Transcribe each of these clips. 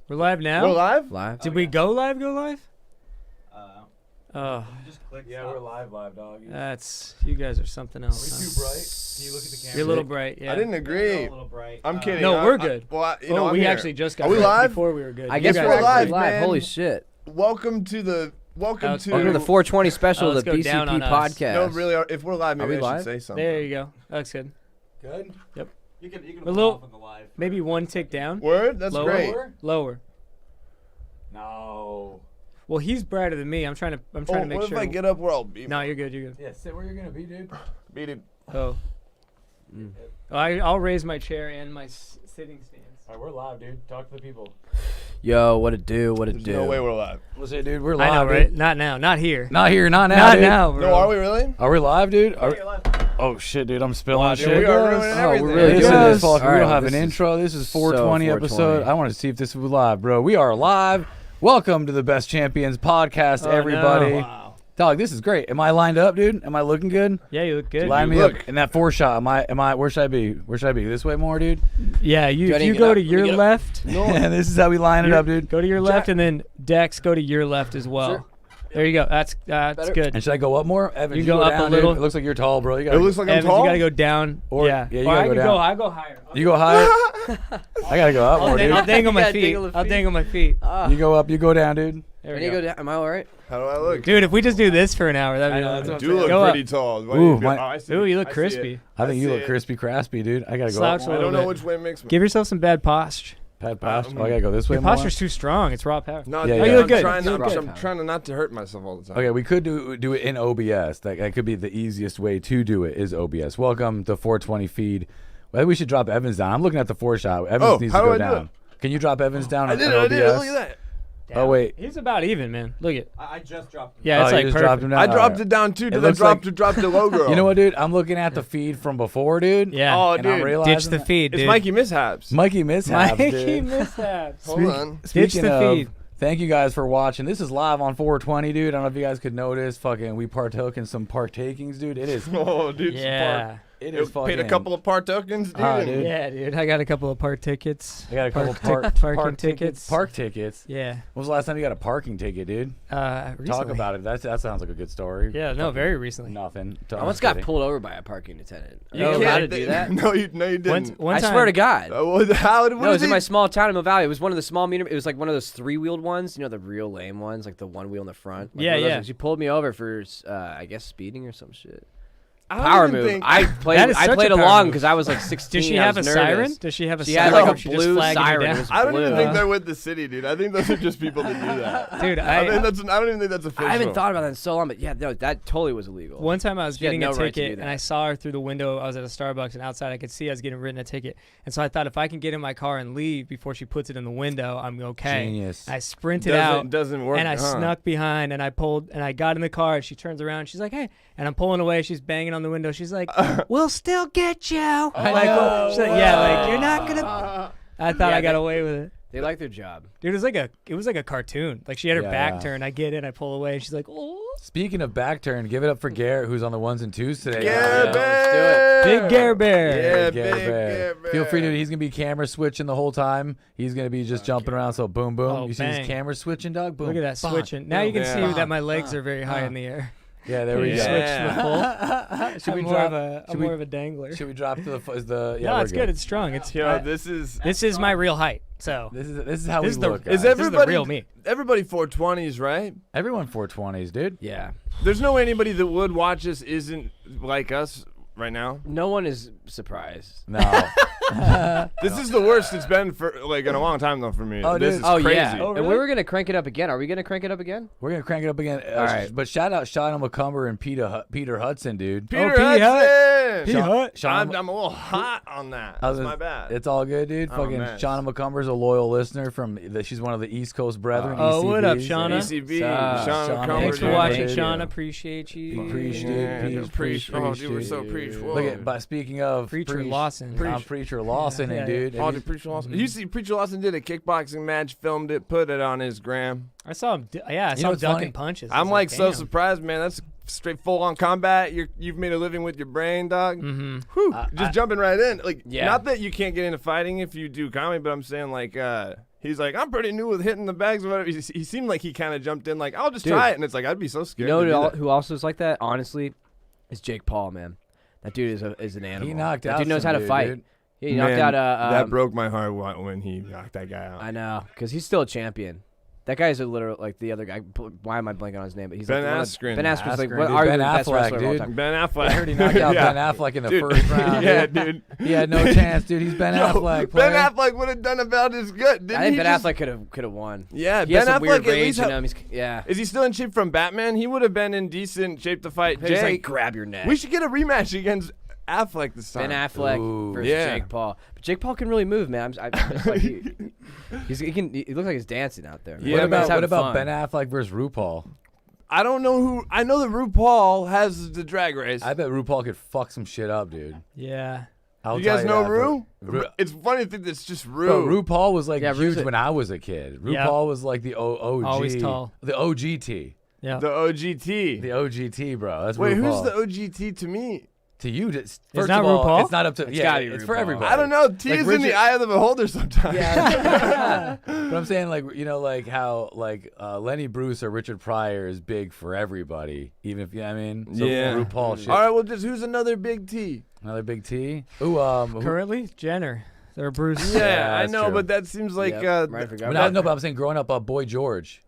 We're live now? We're live? Live. Did we go live? Oh, Yeah, we're live, dog. you guys are something Are else. we too bright? Can you look at the camera? You're a little bright, yeah. I didn't agree. A little bright. I'm kidding. No, we're good. I'm we here. actually just got Are we right live? before we were good. I You guess guys we're are live, good. man. Holy shit. Welcome to the Welcome to the 420 special of let's the go down BCP on us. podcast. No, really. If we're live, maybe we I live? should say something. There you go. That looks good. Good? Yep. You can A hold little- off on the live. Maybe one tick down. Word? That's Lower. great. Lower. No. Well, he's brighter than me. I'm trying to make what sure. if I get up where I'll be? No, you're good. You're good. Yeah, sit where you're going to be, dude. Beat it. Oh. I'll raise my chair and my sitting stance. All right, we're live, dude. Talk to the people. Yo, what it do? What it There's do? no way we're live. What's it, dude? We're I live, know, right? dude. Not now. Not here. Not here, not now, Not dude. now, bro. No, are we really? Are we live, dude? You're live. Oh, shit, dude. I'm spilling Wow, shit. dude, we are ruining Oh, we're everything. really This doing is this. fucking. All We right, don't have this an is intro. This is so 420 episode. 420. I want to see if this was live, bro. We are live. Welcome to the Best Champions podcast, Oh, everybody. no. Wow. Dog, this is great. Am I lined up, dude? Am I looking good? Yeah, you look good. Line you me look. up in that 4 shot. Am I? Where should I be? Where should I be? This way more, dude. Yeah, Do I if need you to go get to up? your Let me get left, And this is how we line it up, dude. go to your left, and then Dex, go to your left as well. Sure. There you go. That's Better? good. And should I go up more? Evan, You go up a down, little. Dude. It looks like you're tall, bro. You It gotta looks like I'm Evans, tall. you gotta go down. Or- yeah, yeah, you or gotta I go can down. I go higher. You go higher. I gotta go up more, I'll dude. dangle my You gotta feet. dangle the I'll feet. dangle my feet. You go up. You go down, dude. There Can we you go. go down? Am I all right? How do I look? Dude, if we just do this for an hour, that'd be I know, awesome. that's You look Go up. pretty tall. Why Ooh, you be- my- I see Ooh, it. you look I see crispy. it. I think you see look it. crispy, craspy, dude. I gotta go Slouch up a more. I don't little know bit. which way makes me. Give yourself some bad posture. Pat posture. Oh, I gotta go this way Your more. posture's too strong. It's raw power. No, Yeah, dude, yeah. You look I'm good. trying You not- look good. I'm trying not to hurt myself all the time. Okay, we could do it in OBS. That could be the easiest way to do it is OBS. Welcome to 420 feed. I think we should drop Evans down. I'm looking at the 4 shot. Evans needs to how do go I do down. Can you drop Evans down I on did it. OBS? I did it. Look at that. Oh, wait. He's about even, man. Look at. I just dropped him. Yeah, it's you like just perfect. dropped him down? I dropped Alright. it down too. Did I looks drop like- the logo? You know what, dude? I'm looking at the feed from before, dude. Yeah. Oh, And I'm dude. realizing Ditch the that- feed, It's dude. Mikey Mishaps. Mikey mishaps, Mikey dude. mishaps. Hold on. Ditch Speaking the of, feed. thank you guys for watching. This is live on 420, dude. I don't know if you guys could notice. Fucking, we partook in some partakings, dude. It is. Oh, dude. Yeah. It You is fucking. paid a couple of part tokens, dude. Ah, dude. Yeah, dude. I got a couple of park tickets. I got a couple parking tickets. Park tickets. Yeah. When was the last time you got a parking ticket, dude? Recently. Talk about it. That sounds like a good story. Yeah, no, very recently. Nothing. I once got pulled over by a parking attendant. You know can't- how to do that? No, you didn't. One I time, swear to God. How? What No, it was is in he- my small town in Mill Valley. It was one of the small medium. It was like one of those 3-wheeled ones. You know, the real lame ones, like the one wheel in the front. Like Yeah, one of those yeah. ones. She pulled me over for, I guess, speeding or some shit. I don't Power even move. think- I That played. is I such played a power along move. because I was like 16. Does she I have a was siren? nervous. Does she have a She siren? had like Or a she just blue flagging you siren. down? It was I don't even blue. think they're with the city, dude. I think those are just people that do that. Dude, I don't even think that's official. I haven't thought about that in so long, but yeah, no, that totally was illegal. One time I was She had getting no a right to ticket do that. and I saw her through the window. I was at a Starbucks and outside I could see I was getting written a ticket. And so I thought if I can get in my car and leave before she puts it in the window, I'm okay. Genius. I sprinted out Doesn't work. and I huh? snuck behind and I pulled and I got in the car and she turns around and she's like, hey. And I'm pulling away. She's banging on the window. She's like, we'll still get you. Oh, Like, she's like, yeah, like you're not going to. I thought Yeah, I got they- away with it. They like their job. Dude, it was like a cartoon. Like she had her Yeah, back yeah. turned. I get in, I pull away, and she's like, "Oh, Speaking of back turn, give it up for Garrett, who's on the 1s and 2s today. Yeah, let's Bear. big Gare Bear." Yeah, Garrett big Bear. Bear. Feel free to. He's gonna be camera switching the whole time. He's gonna be just jumping around. So boom, boom. Oh, you see bang. his camera switching, dog? Boom. Look at that Bonk, switching. Now you can Yeah. see that my legs are very high in the air. Yeah, there Can we you go. switch to the full? Should we I'm drop? I'm more of a dangler. Should we drop to the? Is the? Yeah, No, we're it's good. It's strong. It's Yo, this is this is my real height. So This is how This we is the- look. is guys. this the real me. Everybody 420s, right? Everyone 420s, dude. Yeah. There's no way anybody that would watch us isn't like us right now. No one is surprised. No. This is the worst it's been for like in a long time though for me. Oh, this dude. is Oh crazy. yeah. Oh, And really? we were gonna crank it up again. Are we gonna crank it up again? We're gonna crank it up again. All right. But shout out Sean McCumber and Peter Hudson, dude. Peter P. Hudson. P. Hut. Sean, I'm a little hot on that. I was- That's my bad. It's all good, dude. I'm a Fucking mess. Shauna McCumber's a loyal listener from. She's one of the East Coast brethren. Oh, what up, ECBs. Shauna? ECB, Shauna, Shauna Shauna, Cumber, Thanks for dude. watching, dude. Sean. Appreciate you. Preach, dude. Yeah, Preach, preach. Oh, dude, we're dude. so preach. Whoa. Look at, but speaking of Preacher Lawson. I'm Preacher Lawson, Yeah, and yeah. dude. Oh, and dude, Preacher Lawson. You see, Preacher Lawson did a kickboxing match, filmed it, put it on his gram. I saw him. I know saw him what's ducking funny? punches. I I'm was like so damn. surprised, man. That's straight full on combat. You've made a living with your brain, dog. Mm-hmm. Whew, just jumping right in. Like, Yeah. not that you can't get into fighting if you do comedy, but I'm saying like, He's like, I'm pretty new with hitting the bags or whatever. He seemed like he kind of jumped in like, I'll just Dude. try it. And it's like, I'd be so scared. You to do know that. who also is like that? Honestly, is Jake Paul, man. That dude is an animal. He knocked that out dude knows how some to fight. dude. He knocked out that broke my heart when he knocked that guy out. I know, because he's still a champion. That guy is a literal, like the other guy. Why am I blanking on his name? But he's Ben like Askren. Ben Askren's like Askren, what dude. are Ben the best Affleck, wrestler of all dude. time? Ben Affleck. I heard he knocked out Yeah. Ben Affleck in the Dude. first round. Yeah, dude. He had no chance, dude. He's Ben Affleck. Ben player. Affleck would have done about as good. Didn't I think he Ben just- Affleck could have won. Yeah, He Ben has some Affleck weird at rage least. in him. Yeah. Is he still in shape from Batman? He would have been in decent shape to fight He's like, Jake. grab your neck. We should get a rematch against Affleck this time. Ben Affleck Ooh. versus Yeah. Jake Paul. But Jake Paul can really move, man. I'm just like, he looks like he's dancing out there. Yeah, What man. He's about having fun. Ben Affleck versus RuPaul? I don't know who. I know that RuPaul has the drag race. I bet RuPaul could fuck some shit up, dude. Yeah. I'll You tell guys know that, Ru? Ru- It's funny to think that's just Ru. Bro, RuPaul was like Yeah, Ru's huge when I was a kid. RuPaul Yeah. was like the OG. Always tall. The OGT. Yeah. The OGT. The OGT, bro. That's Wait, RuPaul. who's the OGT to me? To you, first not of all, RuPaul? it's not up to. It's yeah, gotta be it's for RuPaul. everybody. I don't know. T Like is in the Richard- eye of the beholder sometimes. Yeah. But I'm saying, like, you know, like how like Lenny Bruce or Richard Pryor is big for everybody, even if you know what I mean. So Yeah. RuPaul shit. All right, well, just who's another big T? Another big T. Ooh, who- Currently, Jenner. They're Bruce. Yeah, I that's know, true. but that seems like Yep, right, I forgot But about no, but I'm saying growing up, Boy George,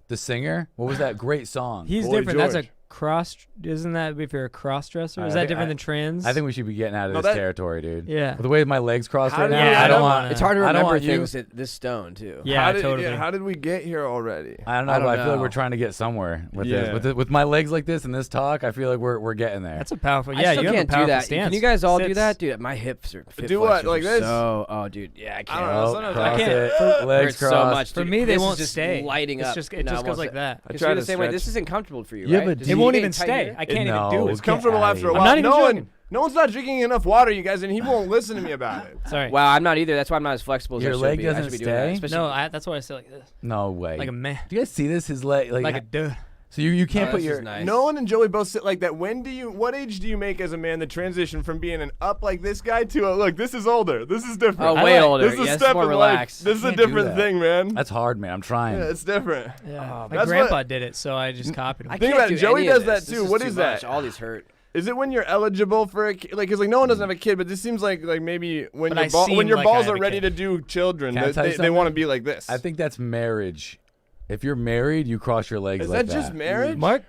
the singer. What was that great song? He's Boy different. That's a George. cross. Isn't that if you're a cross dresser? I Is that think- different I- than trans? I think we should be getting out of No, this that- territory, dude. Yeah. With the way my legs crossed How right do now, you- I don't wanna- want. It's hard to I don't remember want you- things at this stone too. Yeah, how did, totally. Yeah, how did we get here already? I don't know, I but don't I feel like know. we're trying to get somewhere with Yeah. this. With my legs like this and this talk, I feel like we're getting there. That's a powerful. I Yeah, still you have can't a powerful do that. stance. Can you guys all do Sits. that, dude? My hips are. hip Do what, flexors like are this? So, oh, dude, yeah, I can't. I don't know. Oh, Sometimes cross I can't. it, It legs hurts so crossed. much. For dude. me, they This won't is just stay. lighting It's up. just it No, just it goes won't like stay. that. I Just try feel to the same way. stretch. This isn't comfortable for you, Yeah, right? but Does It you won't get even tight stay. here? I can't No, even do it. It's comfortable after a I'm while. not even no joking. one, no one's not drinking enough water, you guys, and he won't listen to me about it. Sorry. Wow, I'm not either. That's why I'm not as flexible as Your I should leg be. I doesn't should be doing that, stay? especially- No, that's why I say like this, No way. like a man, Do you guys see this? His leg, like like a duh. so you can't Oh, put this your. is nice. Nolan and Joey both sit like that. What age do you make as a man the transition from being an up like this guy to a look? This is older. This is different. Oh, way like- older. This is a Yeah, step more in relaxed. life. This is a can't do different that. thing, man. That's hard, man. I'm trying. Yeah, it's different. Yeah, my That's grandpa what- did it, so I just copied him. I Think can't about it. do Joey any of does that this. This too. What too is that? much. All these hurt. Is it when you're eligible for a kid? Like, cause like no one doesn't have a kid, but this seems like maybe when But I when seem your like I balls have are a ready kid. to do children, Can I tell you they want to something? be like this. I think that's marriage. If you're married, you cross your legs Is like that just marriage? Mark,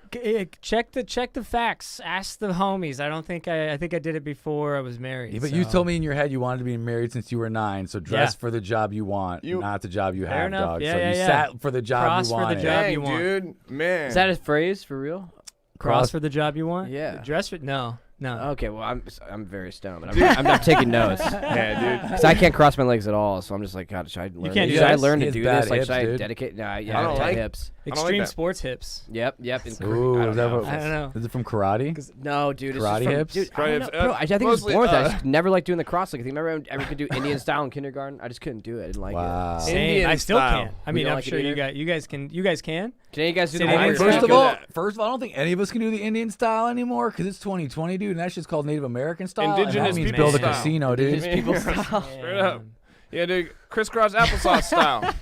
check the facts. Ask the homies. I don't think I think I did it before I was married. Yeah, but you so- told me in your head you wanted to be married since you were 9. So dress Yeah. for the job you want, not the job you Fair have, enough. dog. Yeah, so yeah, you yeah. sat for the job Cross you for the wanted. job Dang, you want. dude, man. Is that a phrase for real? cross for the job you want. Yeah. Dress for no. Okay, well I'm very stoned, but I'm taking notes. Yeah, dude. Because I can't cross my legs at all, so I'm just like, God, should I learn? can't do should I that? learn He to has do bad this? Like, hips, should I dude. dedicate? Nah, I yeah, don't tight like- hips. don't like Extreme that. sports hips. Yep. Ooh, I is don't that know. what- I don't know. Is it from karate? No, dude. It's Karate just from, hips? Dude, I, Karate don't hips, know, bro, I think I was mostly, born with that. I just never liked doing the cross. Like, I think I ever could do Indian style in kindergarten. I just couldn't do it. I didn't like Wow. it. Same. Indian I still style. can't. I We mean, don't I'm like it sure you either? guys. You guys can. You guys can. Can you guys do the Say warrior? Indian First style. of good all, at- I don't think any of us can do the Indian style anymore because it's 2020, dude, and that shit's called Native American style. and Indigenous that means people build a style. casino, dude. Indigenous people style. Straight up. Yeah, dude. Crisscross applesauce style.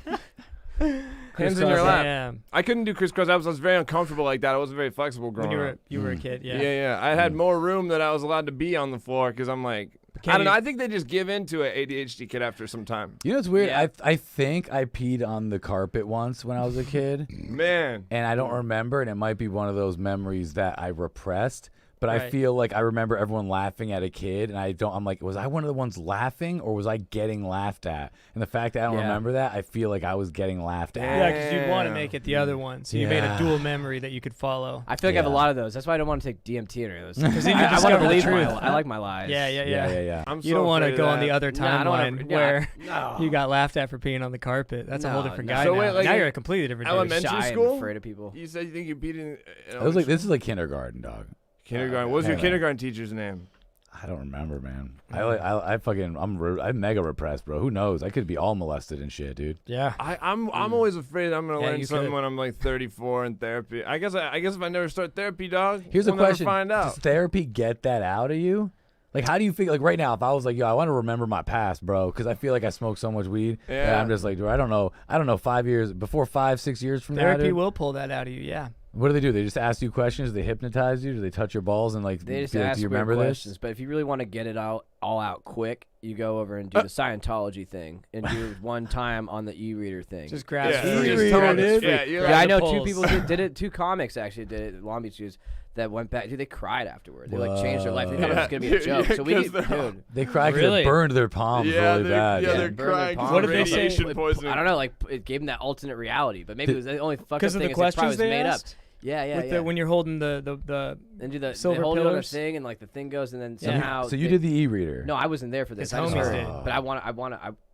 Hands in your Crisscross, lap. yeah. I couldn't do crisscross applesauce. I was very uncomfortable like that. I wasn't very flexible growing When up. you were a kid, yeah. Yeah. I had more room than I was allowed to be on the floor because I'm like, Can I don't know. you- I think they just give in to an ADHD kid after some time. You know what's weird? Yeah. I think I peed on the carpet once when I was a kid, Man. and I don't remember, and it might be one of those memories that I repressed. But I Right. feel like I remember everyone laughing at a kid, and I'm like, was I one of the ones laughing, or was I getting laughed at? And the fact that I don't Yeah. remember that, I feel like I was getting laughed at. Yeah, because you'd want to Damn. make it the other one, so you made a Yeah. dual memory that you could follow. I feel like I have a Yeah. lot of those. That's why I don't want to take DMT or those. Because then you I want discover to the believe truth. I like my lies. Yeah. Yeah. I'm You so don't want to afraid go of on the that. other Nah, I don't wanna- timeline nah, where no. you got laughed at for peeing on the carpet. That's a whole No, different no. guy So now. wait, like, now you're a completely different dude. elementary Shy and school? afraid of people. You said you think you peed in This is like kindergarten, dog. kindergarten. What was your Yeah. kindergarten teacher's name? I don't remember, man. I'm repressed, bro. Who knows? I could be all molested and shit, dude. Yeah. I'm always afraid I'm gonna Yeah, learn you something could. when I'm like 34 in therapy. I guess if I never start therapy, dog, Here's a we'll never question: find out. Does therapy get that out of you? Like, how do you feel? Like, right now, if I was like, yo, I want to remember my past, bro, because I feel like I smoke so much weed. Yeah. I'm just like, dude, I don't know. 5, 6 years from now. Therapy Dude, will pull that out of you. Yeah. what do they do? They just ask you questions? Do they hypnotize you? Do they touch your balls and like, They just be like, ask do you weird remember questions. this? But if you really want to get it all out quick, you go over and do the Scientology thing and do one time on the e-reader thing. Just grab Yeah, some just free tell reader, them dude. it's free. Yeah, I know two Pulse. people did it. 2 comics actually did it at Long Beach News that went back. Dude, they cried afterward. They like changed their life. They thought it was gonna be a joke. So we need, dude. They cried because Really? it burned their palms Yeah, really bad. yeah, Yeah, they're burn their crying. palms. What did they say? Radiation poisoning. I don't know. Like it gave them that alternate reality, but maybe it was the only fucked up Because of thing the is it probably questions was they made up. asked? Yeah. With the, when you're holding the and do the silver they hold it on a pillars? thing and like the thing goes and then Yeah. somehow. So you they- did the e-reader. No, I wasn't there for this. His I just homies heard did. it. But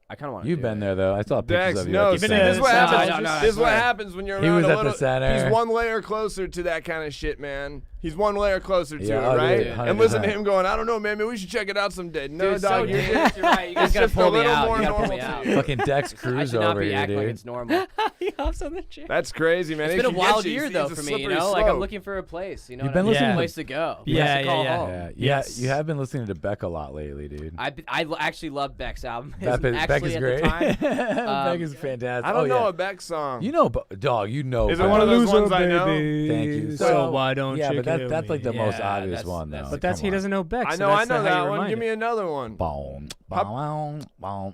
I kind of want to. You've been there though. I saw pictures Dex, of you. no, at the see, Even center. this is what No, happens. no, I This is what swear. happens when you're He around was a at the little. center. He's one layer closer to that kind of shit, man. He's one layer closer to Yeah, it, right? dude, And listen to 100%. him going, I don't know, man. Maybe we should check it out someday. No, Dude, dog, so you're you're right. You guys It's gotta just a pull me little out. more You gotta pull normal me to out. you. Fucking Dex I Cruz should not over be here, acting like dude. it's normal. he hops on the chair. That's crazy, man. It's It been a can get wild you. year It's though a for me. slippery You know, like I'm slope. looking for a place. You know, You've what I been mean? listening- a place to go. Yeah, Place to call yeah. home. Yeah, Yes. you have been listening to Beck a lot lately, dude. I actually love Beck's album. Beck is Actually, Beck is at great. the time, Beck is fantastic. I don't know yeah. a Beck song. You know, dog. You know. Is it Beck. one of those Loser, ones I know? baby. Thank you. So why don't yeah, you but kill that's like the me? most Yeah, obvious that's- one, though. that's- But that's Come he on. doesn't know Beck. I so know that's that how you one. remind Give me him. another one. Boom, boom, boom, boom,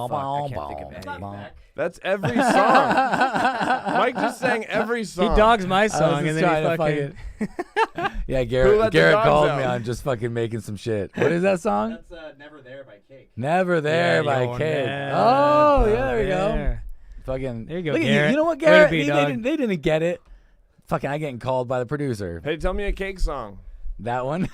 fuck, I can't think of any. boom. That's every song. Mike just sang every He song. dogs my I was song, just and then trying he to fucking. Yeah, Who Garrett. let the Garrett dogs called out? me on just fucking making some shit. What is that song? That's Never There by Cake. Never There by you're Kid. never Oh, yeah, there we go. there. Fucking. There you go, Look at Garrett. You know what, Way to Garrett? be, They dog. didn't get it. Fucking, I getting called by the producer. Hey, tell me a Cake song. That one.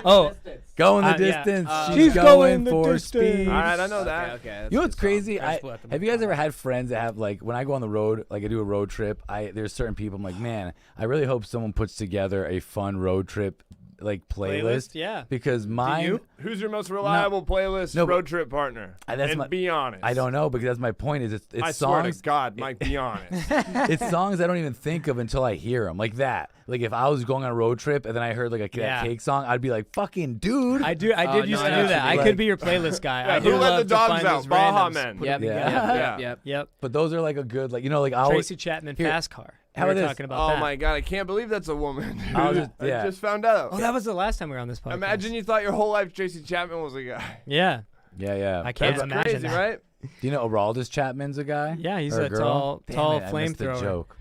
Oh, Go in the yeah. distance. She's She's going going the for distance. speed. All right, I know that. Okay, that's You know a what's good song. crazy? Gotta split them Have you guys apart. ever had friends that have like when I go on the road, like I do a road trip, there's certain people I'm like, man, I really hope someone puts together a fun road trip like playlist. yeah. Because mine, you? Who's your most reliable playlist No, but- road trip partner? That's and my- be honest. I don't know because that's my point. Is it's I swear songs. to God, Mike, be honest. It's songs I don't even think of until I hear them. Like that. Like if I was going on a road trip and then I heard like a Yeah. that Cake song, I'd be like, fucking dude. I did no, used to I know do what that. you I mean. could be your playlist guy. Yeah, I who do let love the to dogs find out? those Baja randoms, Men. put it Yep. together. Yeah. Yep. Yep. But those are like a good like like I'll Tracy Chapman here, Fast Car. how We about were this? talking about Oh that. my God, I can't believe that's a woman. Dude. I'll just- yeah. I just found out. Oh, that was the last time we were on this podcast. Imagine you thought your whole life Tracy Chapman was a guy. Yeah. Yeah. I can't That's imagine crazy, that. right? Do you know Araldus Chapman's a guy? Yeah, he's Or a girl? tall Damn it, I missed the flamethrower. joke.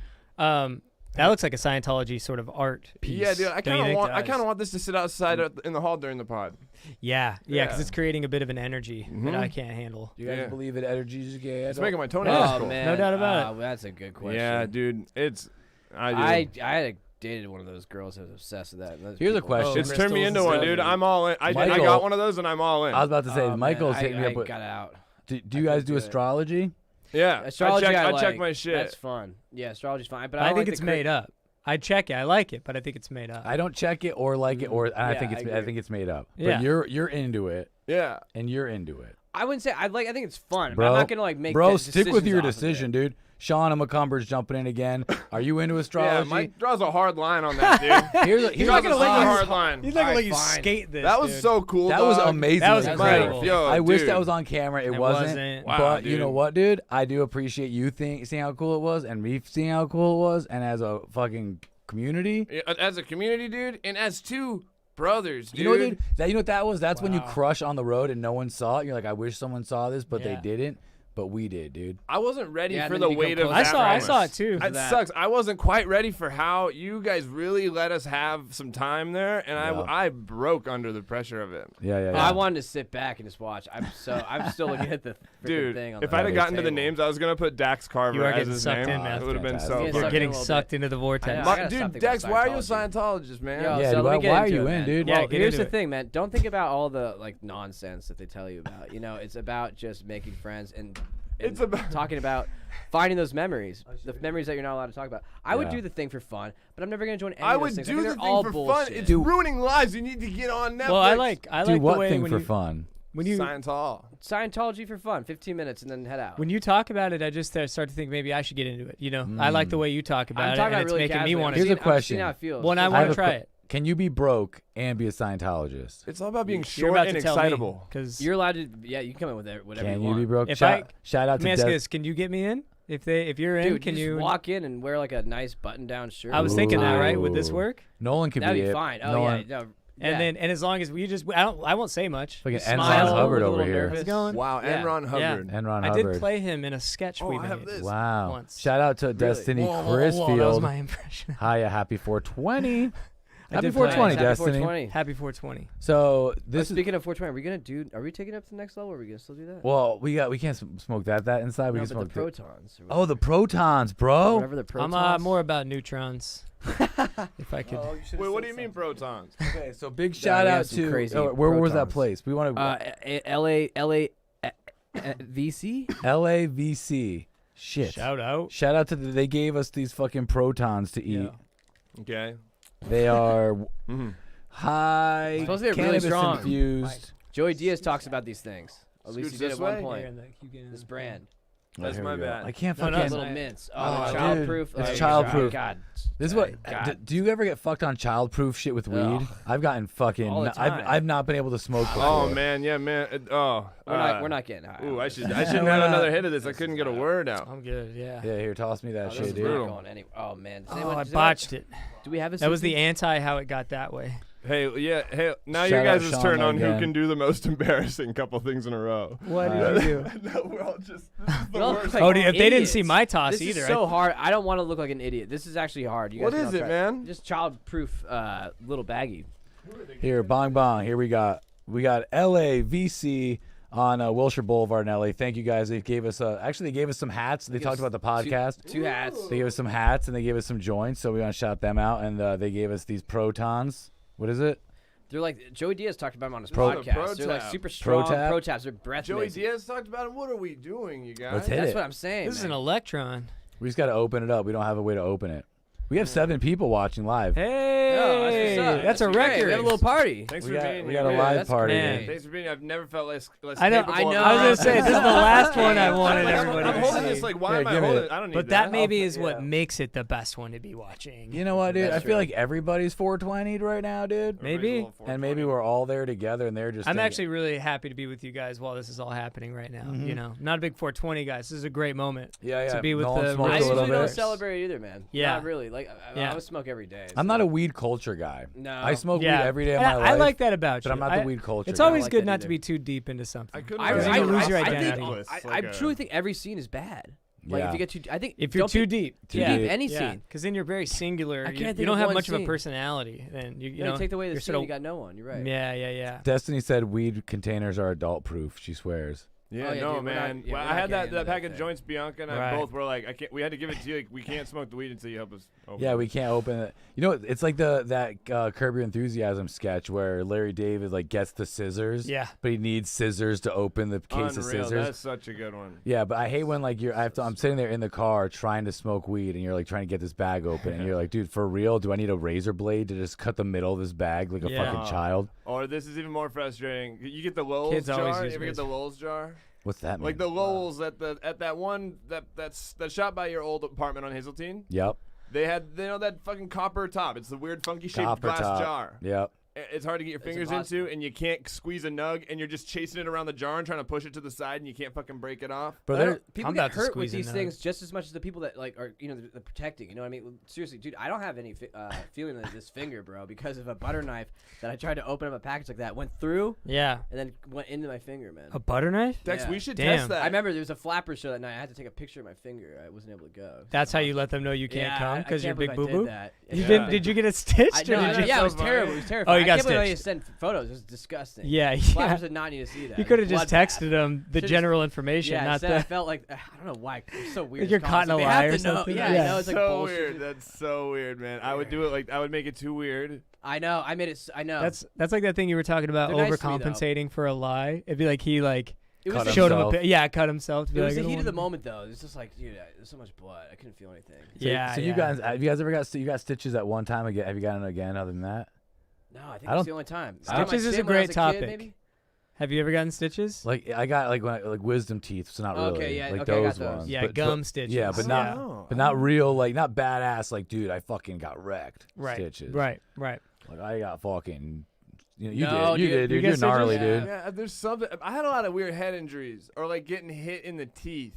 That looks like a Scientology sort of art piece. Yeah, dude. I Don't you kind think, of guys? want this to sit outside in the hall during the pod. Yeah, because Yeah. it's creating a bit of an energy that I can't handle. Do you guys Yeah. believe in energy? It's making my toenails Oh cool. man, No doubt about it. Well, that's a good question. Yeah, dude. It's I do. I had dated one of those girls that was obsessed with that. and those Here's a people- question. It's turned me crystals into and one, stuff. dude. I'm all in. I Michael- got one of those and I'm all in. I was about to say, Oh, Michael's man, hitting me I up with. got out. Do I you guys couldn't do do it. astrology? Yeah, Astrology, I like. check my shit. That's fun. Yeah, astrology's fine, but I don't think like it's the made up. I check it. I like it, but I think it's made up. I don't check it or like it, or and I Yeah, think I I agree. think it's made up. Yeah. But you're into it, Yeah. and you're into it, I wouldn't say I think it's fun. But bro. I'm not gonna like make. Bro, that stick with decisions your off of it. decision, dude. Sean and McCumber's jumping in again. Are you into Yeah, astrology? Mike draws a hard line on that, dude. Here's He's not gonna let a you- hard line. He's not gonna let Alright, you fine. skate this. That was dude. so cool. that was dog. amazing. That was Mike. incredible. Yo, I wish dude. that was on camera. It It wasn't. wasn't. Wow, But you know dude. what, dude? I do appreciate you seeing how cool it was, and me seeing how cool it was, and as a fucking community. Yeah, as a community, dude, and as two brothers, dude. You know, dude, you know what that was? That's when you Wow. crush on the road and no one saw it. You're like, I wish someone saw this, but Yeah. they didn't. But we did, dude. I wasn't ready Yeah, for then the you become weight of close. that. I moment. saw it too. It that. sucks. I wasn't quite ready for how you guys really let us have some time there, and Yeah. I broke under the pressure of it. Yeah. I wanted to sit back and just watch. I'm still looking at the freaking Dude, thing on if the I'd have gotten to the table. names, I was gonna put Dex Carver You are as getting his sucked name. in, man. It would have been Fantastic. so Yeah, You're fun. sucked getting in a little sucked bit. into the I vortex. know. My- I gotta stop dude, thinking Dex, about why are you a Scientology. Scientologist, man? Yo, Yeah, so dude, let me why get are into you it, in, man. dude? Yeah, Well, get here's into the it. thing, man. Don't think about all the like nonsense that they tell you about. You know, it's about just making friends and It's about- talking about finding those memories, the memories that you're not allowed to talk about. I would Yeah. do the thing for fun, but I'm never gonna join any I of would those things. do I think the they're thing all for bullshit. fun. It's Dude. ruining lives. You need to get on Netflix. Well, I like Do the what way thing when for you fun? when you Scientology for fun, 15 minutes and then head out. when you talk about it, I just start to think maybe I should get into it. You know, I like the way you talk about I'm it, talking and about it's really making me casually. want I'm Here's to. a seeing question. how it feels. Well, and I I want have to a try que- it. Can you be broke and be a Scientologist? It's all about being You're short about and to tell me, excitable. because You're allowed to. Yeah, you can come in with whatever Can you you want. be broke? If Shout out to Mascus, can you get me in? If you're in, Dude, can you you? just walk in and wear like a nice button-down shirt? I was thinking that, right? Would this Ooh. work? Nolan could That'd be be it. fine. Oh Nolan, yeah, no, And then as long as we just, I won't say much. Like an Just N. Ron smile. Hubbard look a over little here. nervous. How's it going? Wow, Yeah. Enron Hubbard. and Ron I Hubbard. did play him in a sketch we I have made. this. Wow. once. Shout out to Destiny Whoa, that was Crisfield. my impression. Hiya, happy 420. I Happy did play. 420, Happy Destiny. 420. Happy 420. So this is Speaking of 420, are we taking it up to the next level? Or are we gonna still do that? well, we can't smoke that inside. We no, can but the smoke protons. Or Oh, the protons, bro. whatever the protons. I'm more about neutrons. If I could. Wait, what do you mean protons? Okay, so big we shout have out some to crazy where was that protons. place? We want to LA VC. LAVC. Shit. Shout out. Shout out to they gave us these fucking protons to eat. Yeah. Okay. They are Mhm. high Supposed to be really cannabis strong. infused. Joey Diaz talks about these things. At least Scooch he did this at one way. point. This brand. That's Here my we go. bad. I can't No, fucking. no, Little Nice. mints. Oh, Oh, dude. childproof. It's Oh, childproof. God. This is what. God. Do you ever get fucked on childproof shit with weed? Ugh. I've gotten fucking. All the time. I've not been able to smoke before. Oh man, yeah, man. We're not getting high. Ooh, I shouldn't have had another hit of this. I couldn't get a word out. I'm good. Yeah. Yeah, here, toss me that Oh, this shit, is dude. not going anywhere. Oh man. Does Oh, anyone- I does anyone- botched it. Do we have a? That was the 60? anti how it got that way. Hey, yeah, hey. Now Shout your out guys' Sean turn on again. who can do the most embarrassing couple things in a row. What did you do? No, we're all just. This is the Well, worst. like, Oh, if they didn't see idiots. my toss This either. is so hard. I don't want to look like an idiot. This is actually hard. You guys What can is all it, try- man? Just childproof little baggie. Here, bong bong. Here we got LAVC on Wilshire Boulevard in LA. Thank you guys. They gave us actually they gave us some hats. They talked about the podcast. Two hats. They gave us some hats and they gave us some joints. So we want to shout them out. And they gave us these protons. What is it? They're like Joey Diaz talked about them on his Pro- podcast. They're like Pro-tab. super strong Pro-tab? pro tabs. They're breath Joey mints. Diaz talked about it. What are we doing, you guys? Let's hit That's it. what I'm saying. This is man. an electron. We just got to open it up. We don't have a way to open it. We have 7 people watching live. Hey, Oh, that's what's up. that's a great. record. We have a little party. Thanks We for got, being we here. got a man. live that's party. man. today. Thanks for being. I've never felt less I know. capable of- I I was gonna say this is the last one I wanted Like, everybody I'm to holding see. this like, why Here, am I give me holding it. it? I don't need But that that. maybe is yeah. what makes it the best one to be watching. You know what, dude? That's I feel true. like everybody's 420'd right now, dude. Maybe. And maybe we're all there together and they're just I'm thinking- actually really happy to be with you guys while this is all happening right now. Mhm. You know, not a big 420 guys. This is a great moment. yeah. to be with Nolan the smoked I a Rose little usually don't bit. celebrate either, man. Yeah. Not really. Like Yeah. I would smoke every day. I'm not a weed culture guy. No. I smoke Yeah, weed every day of And my life. I like that about you. but I'm not I- the weed culture It's guy. always like good that not either. to be too deep into something. I couldn't. I, Because I, you lose your I identity. think I truly think every scene is bad. Like Yeah. if you get too, I think If you're don't too be deep, Too yeah, deep. any yeah. scene. Because then you're very singular. I can't You think don't of have one much of a scene. personality. Then you You know, know take away the you're scene, sort you got no one. You're right. Yeah. Destiny said weed containers are adult proof. She swears. Yeah, Oh, yeah, no, dude, we're not- man. yeah, Well, we're I not had getting that into that pack of thing. joints. Bianca and I Right. both were like, I can't. We had to give it to you. Like, we can't smoke the weed until you help us. Open Yeah, it. we can't open it. You know, it's like that Curb Your Enthusiasm sketch where Larry David like gets the scissors. Yeah. But he needs scissors to open the case of Unreal. scissors. That's such a good one. Yeah, but I hate when like I'm sitting there in the car trying to smoke weed and you're like trying to get this bag open and you're like, dude, for real, do I need a razor blade to just cut the middle of this bag like a Yeah. fucking child? Or this is even more frustrating. You get the Lowell's Kids always jar. use You ever get the Lowell's jar? What's that mean? Like the Lowell's at that one that's shot by your old apartment on Hazeltine. Yep. They had that fucking copper top. It's the weird funky shaped Copper glass top. jar. Yep. It's hard to get your fingers into, and you can't squeeze a nug, and you're just chasing it around the jar and trying to push it to the side, and you can't fucking break it off. But I there, don't- people I'm get about to hurt with squeeze a these nug. things just as much as the people that like are the protecting. You know what I mean? Seriously, dude, I don't have any feeling of this finger, bro, because of a butter knife that I tried to open up a package like that, went through Yeah. and then went into my finger, man. A butter knife? Dex, Yeah. we should Damn. test that. I remember there was a flapper show that night. I had to take a picture of my finger. I wasn't able to go. That's how you let them know you can't Yeah, come I because you're can't big believe boo I boo. did that. You Yeah. didn't? Did you get it stitched? I or know, did you? yeah, it was so funny. terrible. It was terrifying. Oh, you got I can't believe I stitched. just sent photos. It was disgusting. Yeah, Flappers yeah. did not need to see that. You It could was have just bloodbath. texted them the Should've general information, Yeah, not instead I the. felt like I don't know why. It's so weird. Like you're It's caught in a they lie have or to know. something? Yeah, Yeah. I know it's like so bullshit. weird. That's so weird, man. I would do it I would make it too weird. I know. I made it. I know. That's like that thing you were talking about, They're nice to me, though. overcompensating for a lie. It'd be like he like it was Cut the, showed him himself. cut himself. To it be was like, the "I heat don't of the wanna-" moment, though. It's just like, dude, there's so much blood. I couldn't feel anything. So, Yeah. So you guys, have you guys ever got stitches at one time again? Have you gotten it again other than that? No, I think I it's don't- the only time. I don't- Stitches is a When I was great kid, topic. maybe? Have you ever gotten stitches? Like I got like wisdom teeth, so not really. Okay, yeah, like okay, I those got those. ones. Yeah, but, gum stitches. Yeah, but I not don't know. but not real, like not badass. Like, dude, I fucking got wrecked. Right. Stitches. Right. Like I got fucking. You No, did, dude. dude. You You're get gnarly, stitches? dude. Yeah, there's something. I had a lot of weird head injuries or like getting hit in the teeth.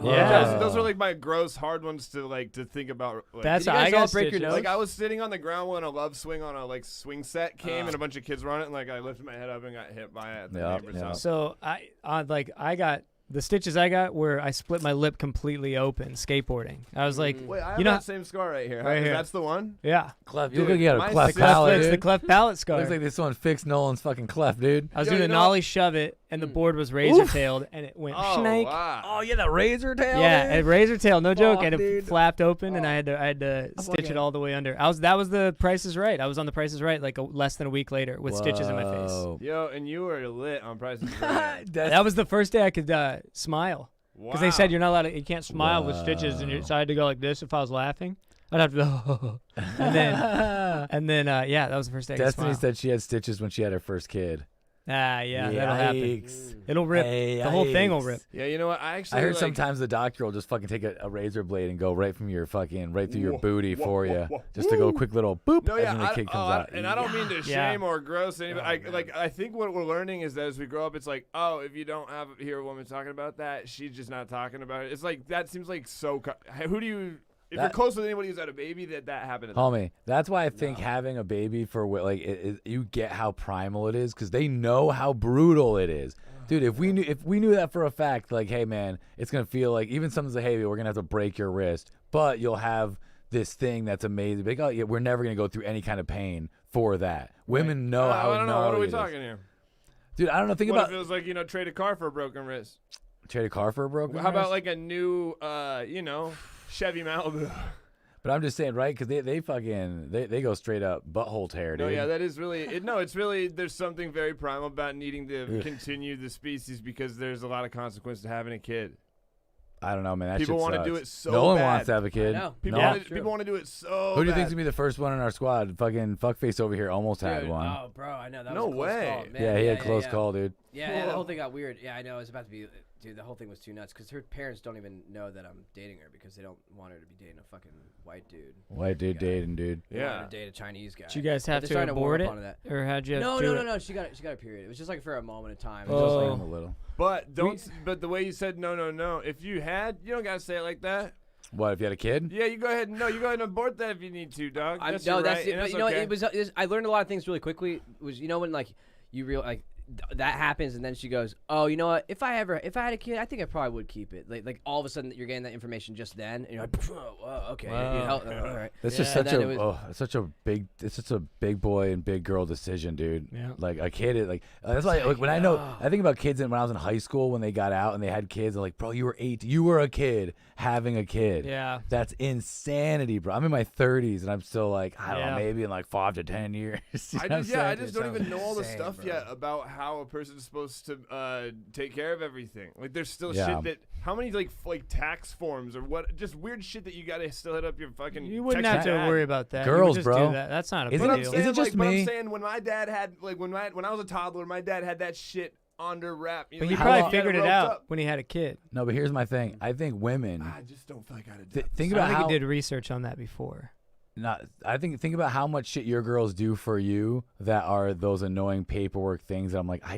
Yeah. Those are like my gross, hard ones to think about. Like, That's Did you how I guys got all break your stitches. nose? like I was sitting on the ground when a love swing on a like swing set came and a bunch of kids were on it, and like I lifted my head up and got hit by it at the neighbor's house. So I got the stitches I got where I split my lip completely open skateboarding. I was like, Wait, I have you know, that same scar right here. Right here. That's the one. yeah, Cleft. Dude, You got my a cleft sister- palate, it's dude. the cleft palate scar. Looks like this one fixed Nolan's fucking cleft, dude. I was Yo, doing you a know- nollie shove it, and the board was razor tailed, and it went Oh, snake. wow. Oh, yeah, that razor tail. Yeah, dude. a razor tail, no joke, Fuck, and it dude. flapped open, and I had to stitch it fucking- all the way under. That was the Price is Right. I was on the Price is Right like less than a week later with stitches in my face. Whoa. Yo, and you were lit on Price is Right. That was the first day I could smile because they said Wow. you're not allowed to, you can't smile with stitches, and so I had to go like this if I was laughing. I'd have to go, and then yeah, that was the first day I could Destiny smile. said she had stitches when she had her first kid. Yeah, that'll happen. Yikes. It'll rip. The whole thing will Yikes. rip. Yeah, you know what? I actually I heard like, sometimes the doctor will just fucking take a razor blade and go right from your fucking right through your Whoa, booty whoa, for whoa, you, whoa. just to go a quick little boop. No, yeah, and then the kid comes out. and I don't mean to Yeah. shame or gross anybody. Oh, I think what we're learning is that as we grow up, it's like, oh, if you don't hear a woman talking about that, she's just not talking about it. It's like that seems like so. Who do you? If you're That- close with anybody who's had a baby, that happened to them. Homie, that's why I think having a baby for like you get how primal it is because they know how brutal it is. Dude, if we knew that for a fact, like, hey man, it's gonna feel like even something's like, hey, we're gonna have to break your wrist, but you'll have this thing that's amazing. Like, oh yeah, we're never gonna go through any kind of pain for that. Women know how. I don't know. What are gnarly we it is. talking here? Dude? I don't know. Think What about if it was like trade a car for a broken wrist? trade a car for a broken. How about wrist? like a new, Chevy Malibu? But I'm just saying, right? Because they go straight up butthole tear, dude. No, yeah, that is really it's really there's something very primal about needing to continue the species because there's a lot of consequence to having a kid. I don't know, man. That People want wanna do it so No one bad. wants to have a kid. I know. People No. want to do it so. Who do you bad. think's gonna be the first one in our squad? Fucking fuckface over here almost had Dude, one. Oh, bro, I know that No was a close way. call. Man, yeah, he had close yeah. call, dude. Yeah, the whole thing got weird. Yeah, I know. It was about to be, dude. The whole thing was too nuts because her parents don't even know that I'm dating her because they don't want her to be dating a fucking white dude. White dude dating, dude. They want her Yeah. to date a Chinese guy. Did you guys But have they're to starting warm abort up it, onto that. or how'd you have No, to do no, it? no, no. She got a period. It was just like for a moment of time. It Oh. was Like just him a little. But but the way you said no. If you don't gotta say it like that. What if you had a kid? Yeah, you go ahead and abort that if you need to, dog. That's your that's right, it. and But that's you know, okay. it was. I learned a lot of things really quickly. Was when like you real like that happens, and then she goes, "Oh, you know what? If I had a kid, I think I probably would keep it." Like all of a sudden, you're getting that information just then, and you're like, "Oh, okay, Wow. all right." That's Yeah. just such And a then it's such a big boy and big girl decision, dude. Yeah. Like a kid is like that's why like when I think about kids and when I was in high school when they got out and they had kids, I'm like, bro, you were 8, you were a kid having a kid. Yeah. That's insanity, bro. I'm in my 30s and I'm still like, I don't know, Yeah. maybe in like 5 to 10 years. You know what I'm I saying? just don't even know all the insane, stuff bro. yet about how a person's supposed to take care of everything. Like, there's still Yeah. shit that. How many like tax forms or what? Just weird shit that you gotta still hit up your fucking. You wouldn't text have to dad. worry about that. You would Girls, just bro. do that. That's not a Isn't big But it- I'm deal. is saying, just but I'm me? saying when my dad had when I was a toddler, my dad had that shit under wrap. But he How probably long- figured it roped out up. when he had a kid. No, but here's my thing. I think women I just don't feel like I'd adapt. think I about don't think how he did research on that before. think about how much shit your girls do for you that are those annoying paperwork things that I'm like, I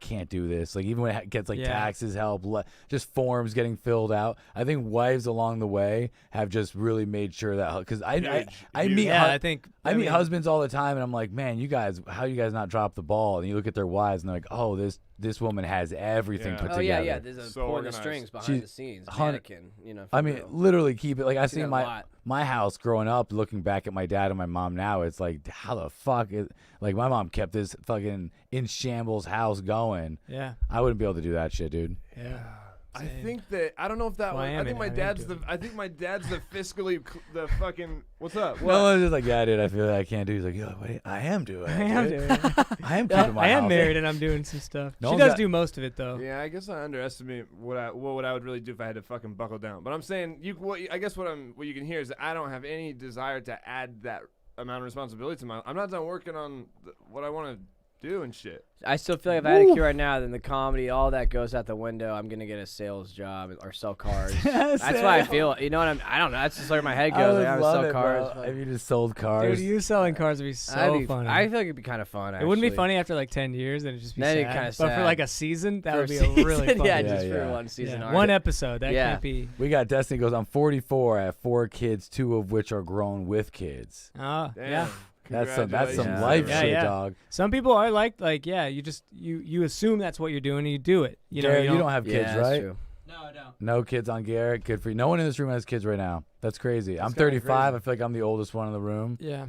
can't do this. Like even when it gets like Yeah. taxes help, just forms getting filled out. I think wives along the way have just really made sure that because I meet Yeah, I think. I meet mean, husbands all the time and I'm like, man, how you guys not drop the ball? And you look at their wives and they're like, oh, this woman has everything Yeah. put Oh together. yeah. There's a So pulling the organized. strings behind She's the scenes, 100 mannequin. You know. For I mean, real. literally keep it. Like I See see that a lot. my house growing up, looking back at my dad and my mom now, it's like, how the fuck is like my mom kept this fucking in shambles house going. Yeah. I wouldn't be able to do that shit, dude. Yeah. I think that I don't know if that Well, was. I I am think in- my I'm dad's into the. I think my dad's the fiscally the fucking. What's up? No What? one's just like, yeah, dude, I feel like I can't do. He's like, yo, wait, I am doing. I am dude. doing it. I am keeping my I am house. married and I'm doing some stuff. No She one's does got- do most of it though. Yeah, I guess I underestimate what I would really do if I had to fucking buckle down. But I'm saying I guess what you can hear is that I don't have any desire to add that amount of responsibility to my. I'm not done working on what I want to do and shit. I still feel like if I had a kid right now, then the comedy, all that goes out the window. I'm gonna get a sales job or sell cars. That's why I feel. You know what I don't know. That's just where my head goes. Like, I would sell cars. Bro. If you just sold cars. Dude, you selling cars would be so funny. I feel like it'd be kind of fun. Actually. It wouldn't be funny after like 10 years, and it'd just be Then sad. it'd kinda But sad. for like a season, that For would be a really season, funny. yeah, just for yeah. one season. Yeah, arc. one episode. That Yeah. can't be. We got Destiny goes, I'm 44. I have 4 kids, 2 of which are grown with kids. Oh, Damn. yeah. That's some Congratulations. life Yeah, shit, yeah. dog. Some people are like, yeah, you assume that's what you're doing and you do it. You know, Garrett, you don't have kids, yeah, that's right? true. No, I don't. No kids on Garrett. Good for you. No one in this room has kids right now. That's crazy. I'm kinda 35. crazy. I feel like I'm the oldest one in the room. Yeah.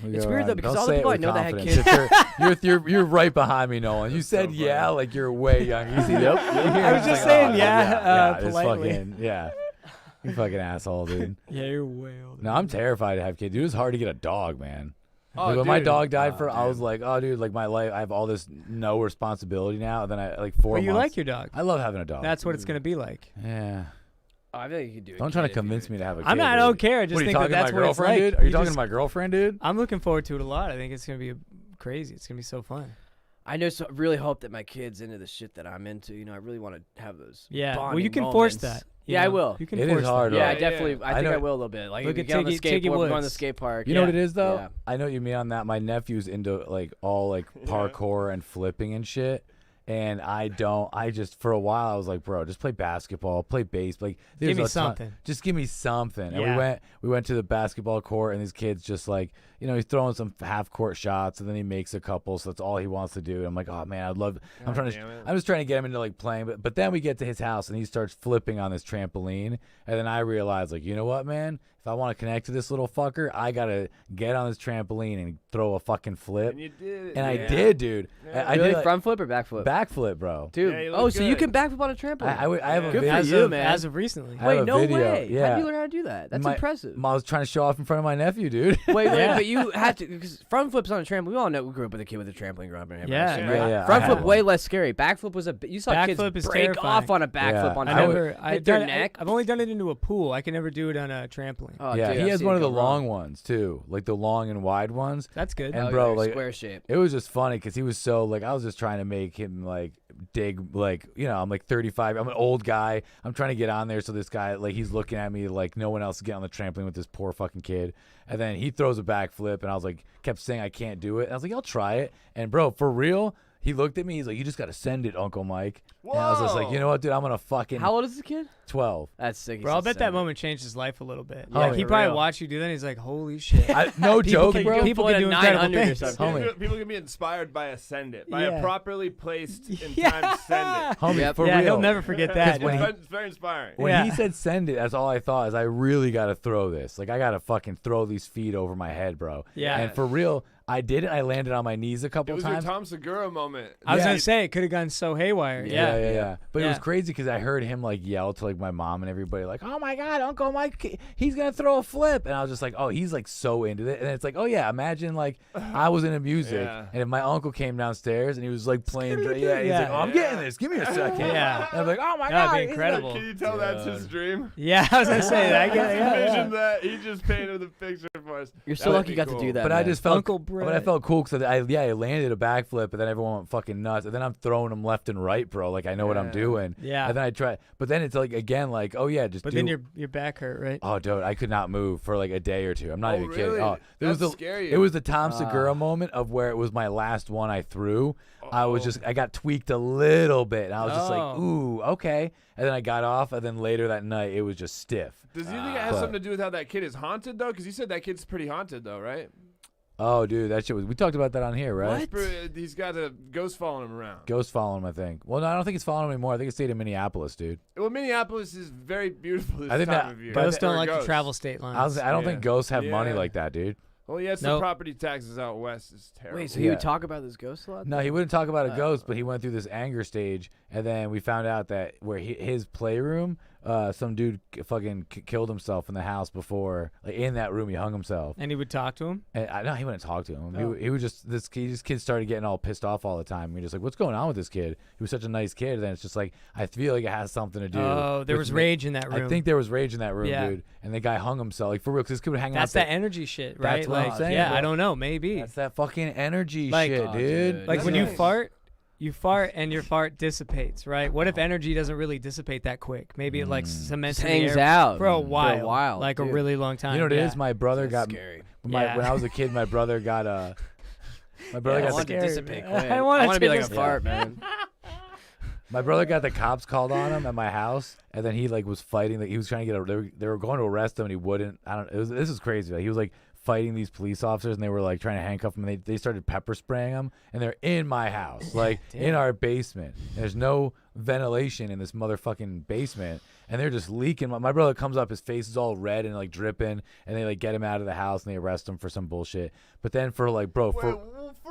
We It's go weird, though, around. because Don't all the say it people I with know that had confidence. You're right behind me, Nolan. You said so yeah, funny. like you're way young. You see that? I was just saying yeah, it's politely. fucking, yeah. You fucking asshole, dude. Yeah, you're way older. No, I'm terrified to have kids. Dude, it's hard to get a dog, man. Oh, Like, when my dude. dog died Oh, I was like, oh, dude, like my life, I have all this no responsibility now. And then I like 4 But months. you like your dog. I love having a dog. That's what it's gonna be like. Yeah. Oh, I feel like you could do. Don't try to convince me to have a kid. I'm not. I dude. don't care. I just What, are you think talking that's to my what it's girlfriend, like. dude? Are you You talking just- to my girlfriend, dude? I'm looking forward to it a lot. I think it's gonna be crazy. It's gonna be so fun. I know. So really hope that my kid's into the shit that I'm into. You know, I really want to have those. Yeah. Well, bonding you can force moments. that. you Yeah, I know? will. You can It is force hard, that. Yeah, though. I definitely. I I think know- I will a little bit. Like, Look if at we get on the Tiggy skateboard, we're going to the Woods. skate park. You know yeah. what it is though? Yeah. I know what you mean on that. My nephew's into like all like parkour and flipping and shit. And I don't. I just for a while I was like, bro, just play basketball, play base. Like, Give there's me a ton- something. Just give me something. And Yeah. we went to the basketball court, and these kids just like, you know, he's throwing some half court shots, and then he makes a couple. So that's all he wants to do. And I'm like, oh man, I'd love. I'm trying to. damn it. I'm just trying to get him into like playing. But then we get to his house, and he starts flipping on this trampoline, and then I realize like, you know what, man. If I want to connect to this little fucker, I gotta get on this trampoline and throw a fucking flip. And you did it. And I yeah. did, dude. Yeah. I Really, did like, front flip or back flip? backflip, bro. Dude. Yeah, you Oh, look so you good. can backflip on a trampoline? I have a Good video. for As you, of, man. as of recently. I have Wait, a no video, way. yeah. How did you learn how to do that? That's My- impressive. I was trying to show off in front of my nephew, dude. Wait, Yeah. but you had to, because front flips on a trampoline. We all know we grew up with a kid with a trampoline growing up. And Yeah. everything, Yeah, right? yeah, Front I flip had way one. less scary. Backflip was you saw kids Backflip is break terrifying. off on a backflip Yeah. on I a never. hit their neck. I've only done it into a pool. I can never do it on a trampoline. Oh, Yeah, dude, he I've has seen one it of the go wrong. long ones too, like the long and wide ones. That's good. And Oh, bro, yeah, like square shape. it was just funny because he was so like I was just trying to make him like dig like I'm like 35. I'm an old guy. I'm trying to get on there so this guy like he's looking at me like no one else is getting on the trampoline with this poor fucking kid. And then he throws a backflip and I was like kept saying I can't do it. And I was like I'll try it. And bro, for real, he looked at me. He's like you just got to send it, Uncle Mike. And I was just like, Whoa. you know what, dude? I'm gonna fucking How old is this kid? 12. That's sick. Bro, I'll bet that moment changed his life a little bit. Oh, Like he for probably real. watched you do that. And he's like, "Holy shit!" No joke, can- bro. people Pull can in do a incredible 900 or things. something. Homie. People can be inspired by a send it, by Yeah. a properly placed in Yeah. time send it. Homie, Yep. for Yeah, real. he'll never forget that. when dude. It's very inspiring. When Yeah. he said send it, that's all I thought is I really got to throw this. Like, I got to fucking throw these feet over my head, bro. Yeah. And for real, I did it. I landed on my knees a It couple was your times. Tom Segura moment. I was Yeah. gonna say it could have gone so haywire. Yeah. But it was Yeah. crazy because I heard him like yell to like my mom and everybody like, "Oh my God, Uncle Mike, he's gonna throw a flip!" And I was just like, "Oh, he's like so into it." And it's like, "Oh yeah, imagine like I was into music, Yeah. and if my uncle came downstairs and he was like playing, he's Yeah. like, "Oh, I'm getting this. Give me a second." Yeah. And I'm like, "Oh my That'd God, be he's incredible. Can you tell that's his dream? Yeah, I was gonna say that. I just envisioned Yeah. that. He just painted the picture for us. You're That so would lucky be you got to cool. do that. But I man. just felt, Uncle but I Brett. felt cool because I landed a backflip, and then everyone went fucking nuts, and then I'm throwing them left and right, bro. Like I know what I'm Yeah. doing. Yeah. And then I try, but then it's like again, like oh yeah, just But do. then your back hurt, right? Oh, dude, I could not move for like a day or two. I'm not Oh, even kidding. really? Oh, it was That's the scary. it was the Tom Segura moment of where it was my last one I threw. I got tweaked a little bit, and I was just like, Oh. ooh, okay. And then I got off, and then later that night it was just stiff. Does you think it has But- something to do with how that kid is haunted though? Because you said that kid's pretty haunted though, right? Oh, dude, that shit was. We talked about that on here, right? He's got a ghost following him around. Ghost following him, I think. Well, no, I don't think it's following him anymore. I think it stayed in Minneapolis, dude. Well, Minneapolis is very beautiful this I think time that- of year. but Ghosts don't For like to ghosts. travel state lines. I don't think ghosts have money Yeah. like that, dude. Well, yeah, some Nope. property taxes out west is terrible. Wait, so Yeah. you would talk about this ghost a lot? No, then? he wouldn't talk about a Oh. ghost, but he went through this anger stage, and then we found out that where his playroom some dude fucking killed himself in the house before, like in that room. He hung himself. And he would talk to him. And no, he wouldn't talk to him. Oh. He was just this kid started getting all pissed off all the time. We're just like, what's going on with this kid? He was such a nice kid. And then it's just like, I feel like it has something to do. Oh, there was rage in that room. I think there was rage in that room, Yeah. dude. And the guy hung himself, like for real, because this kid would hang out. That's that energy shit, right? That's what I'm saying, yeah, bro. I don't know, maybe. That's that fucking energy Like- shit, Oh, dude. dude. Like That's when you nice. fart and your fart dissipates, right? What if energy doesn't really dissipate that quick? Maybe it like cements Just in the hangs air out for a while, like dude. a really long time. You know what it yeah. is? My brother got Scary. when Yeah. I was a kid. My brother got my brother Yeah, I got want the, to scary, dissipate man. quick. I want it to to be like a dissipate. fart, man. my brother got the cops called on him at my house, and then he like was fighting. Like he was trying to get they were going to arrest him, and he wouldn't. This is crazy. Like, he was like fighting these police officers, and they were like trying to handcuff him. And they started pepper spraying him, and they're in my house, like in our basement. And there's no ventilation in this motherfucking basement, and they're just leaking. My brother comes up, his face is all red and like dripping, and they like get him out of the house and they arrest him for some bullshit. But then for like, bro, For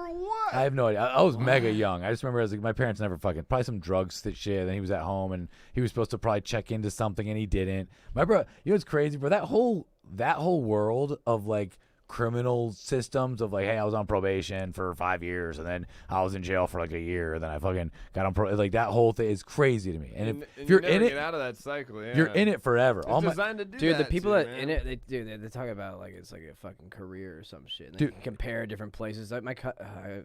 what? I have no idea. I was mega young. I just remember as like my parents never fucking probably some drugs shit. And then he was at home and he was supposed to probably check into something and he didn't. My bro, you know what's crazy, bro? That whole world of like criminal systems of like, hey, I was on probation for 5 years and then I was in jail for like a year and then I fucking got on like that whole thing is crazy to me. And if you're you never in it, get out of that cycle. Yeah. you're in it forever. It's All my designed to do Dude, the that people too, that in man. it, they talk about like it's like a fucking career or some shit. And Dude. they compare different places. Like I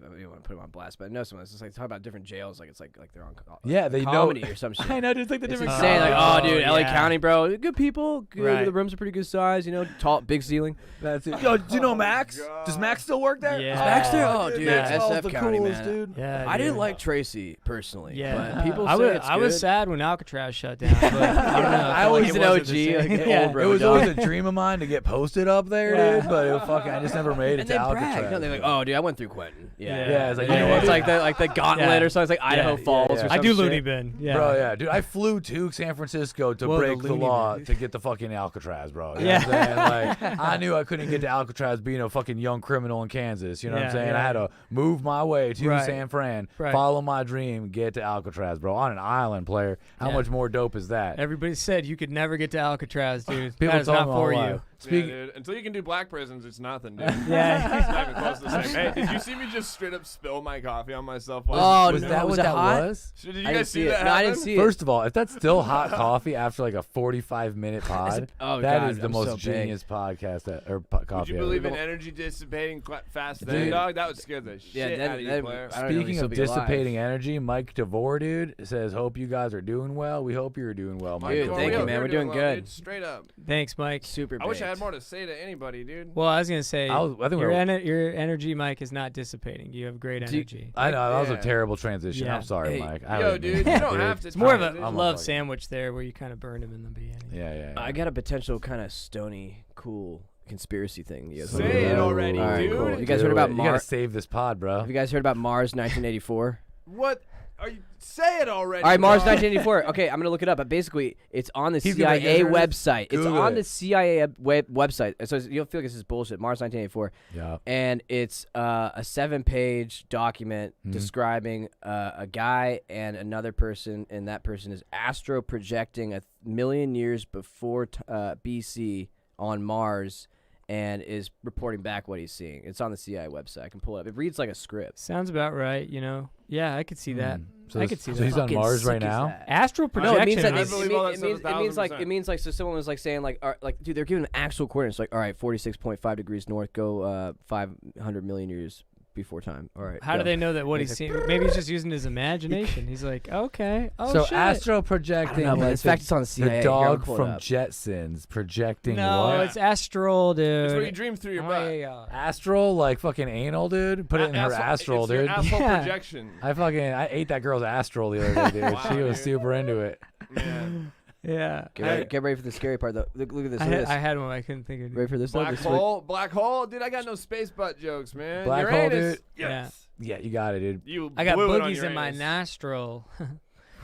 don't want to put him on blast, but I know someone that's just like talk about different jails. Like it's like they're on Yeah, they know- comedy or some shit. I know, just like the It's different insane. Like, oh, dude, LA yeah. County, bro, good people. Good. Right. The rooms are pretty good size. You know, tall, big ceiling. That's it. Yo, do you know Max? God. Does Max still work there? Yeah. Is Max there? Oh, dude, Maxwell's SF the County, coolest, man. dude. Yeah, I didn't dude. like Tracy personally. Yeah, but people I say was it's I was good. sad when Alcatraz shut down. But I don't know. I felt always it an wasn't OG, the same. like an Yeah. old bro. It was dog. always a dream of mine to get posted up there, Yeah. dude. But fucking, I just never made it And to they Alcatraz. brag. No, they're like, oh, dude, I went through Quentin. Yeah, Yeah, it's like, You know, you know it's what? like the gauntlet Yeah. or something. It's like Idaho Yeah, Falls yeah. or I I some do shit. loony bin. Yeah. Bro, yeah, dude. I flew to San Francisco to Whoa, the break the loony law bin. to get to fucking Alcatraz, bro. You know Yeah. what I'm saying? Like, I knew I couldn't get to Alcatraz being a fucking young criminal in Kansas. You know what I'm Yeah, saying? yeah. I had to move my way to Right. San Fran, Right. follow my dream, get to Alcatraz, bro. On an island, player. How Yeah. much more dope is that? Everybody said you could never get to Alcatraz, dude. People that is told not me for all you. life. Yeah, Speaking, dude. Until you can do black prisons, it's nothing, dude. Yeah. It's not even close to the same. Hey, did you see me just straight up spill my coffee on myself? Oh, was no, that was what it that hot? was? Did you I guys didn't see see it. that No, I happen? didn't see it. First of all, if that's still hot coffee after like a 45-minute pod, Oh, that God, is the I'm most so big. genius podcast Would coffee. you ever. believe in energy dissipating fast then, Dude. dog? That would scare the shit out of you, player. I don't know if he'll Speaking still of be alive. dissipating energy, Mike DeVore, dude, says, hope you guys are doing well. We hope you're doing well, Mike. Dude, DeVore. thank you, You're man. We're doing well, good. dude. Straight up. Thanks, Mike. Super. I wish I had baked. more to say to anybody, dude. Well, I was gonna say I think your, we're- your energy, Mike, is not dissipating. You have great Do you- energy. I know, that was a Yeah. terrible transition. Yeah. I'm sorry, Hey, Mike. I Yo, didn't dude, mean you it, don't dude. have to. It's more of a transition. love fucking- sandwich there, where you kind of burned him in the beginning. Yeah. I got a potential kind of stony, cool conspiracy thing. You guys Say wanna it hear about? already, All right, dude. cool. You guys Do heard about it. You gotta Mars? save this pod, bro. Have you guys heard about Mars 1984? What? Are you? Say it already. All right, Mars dog. 1984. Okay, I'm gonna look it up. But basically, it's on the He's gonna be CIA good at this. website. It's Google on it. the CIA website. So you'll feel like this is bullshit. Mars 1984, Yeah. and it's a 7-page document Mhm. describing a guy and another person, and that person is astro projecting 1,000,000 years before BC on Mars, and is reporting back what he's seeing. It's on the CIA website. I can pull it up. It reads like a script. Sounds about right. You know. Yeah, I could see that. So I this- could see so that. he's on Fucking Mars right sick is now? that? Astral No, projection. No, it means that I is- believe all that stuff it means like so someone was like saying like dude, they're giving actual coordinates like, all right, 46.5 degrees north, go 500 million years before time. All right. How do go. they know that what He's he's like, seeing? Maybe he's just using his imagination. He's like, okay, oh so shit. astro I don't projecting know, man. like In fact, it's on the CIA. the Here, I'll dog pull it from up. Jetsons projecting no, what? it's astral, dude. It's where you dream through your Oh, butt. yeah. Astral, like fucking anal, dude. Put it in her astral, it's your dude. asshole Yeah. projection. I ate that girl's astral the other day, dude. Wow, she was dude. super into it. Man. Yeah. Get ready for the scary part though. Look at this. I Look at had, this. I had one. I couldn't think of it. Ready for this? though? Black This is what- hole, black hole, dude. I got no space butt jokes, man. Black hole, Uranus, dude? Yes. Yeah, you got it, dude. You I got blew it on boogies in my Uranus. nostril.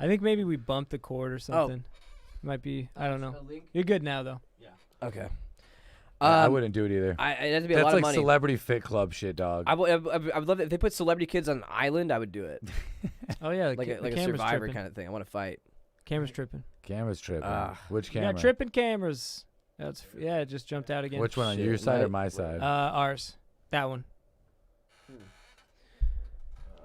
I think maybe we bumped the cord or something. Might be. I don't know. You're good now though. Okay. I wouldn't do it either. It has to be a That's lot like of money. celebrity fit club shit, dog. I would love it if they put celebrity kids on an island. I would do it. Oh yeah, like a Survivor kind of thing. I want to fight. Camera's tripping. Camera's tripping. Which You camera? got tripping cameras. It just jumped out again. Which one, on your side or my side? Ours. That one.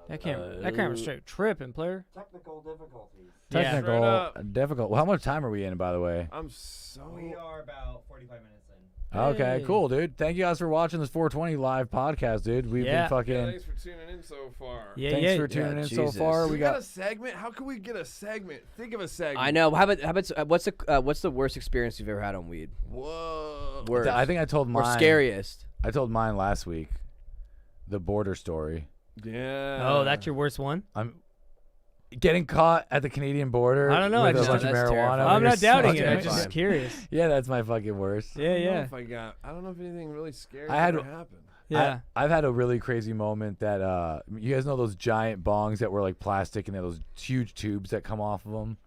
That camera's straight tripping, player. Technical difficulties. Yeah. Technical, difficult. Well, how much time are we in, by the way? We are about 45 minutes in. Okay, Hey. cool, dude. Thank you guys for watching this 420 live podcast, dude. We've Yeah. been fucking. Yeah, thanks for tuning in so far. Yeah, Thanks yeah. for tuning in so Jesus. far. We We got got. a segment. How can we get a segment? Think of a segment. I know. How about what's the worst experience you've ever had on weed? Whoa. Worst. I think I told mine. Or scariest. I told mine last week. The border story. Yeah. Oh, that's your worst one? I'm getting caught at the Canadian border. I don't know, With I a just- bunch of that's marijuana. terrifying. I'm You're not doubting such it. a I'm just fuck. curious. Yeah, that's my fucking worst. Yeah, yeah. I don't know if anything really scary I had- ever happened. Yeah. I've had a really crazy moment that you guys know those giant bongs that were like plastic and they had those huge tubes that come off of them,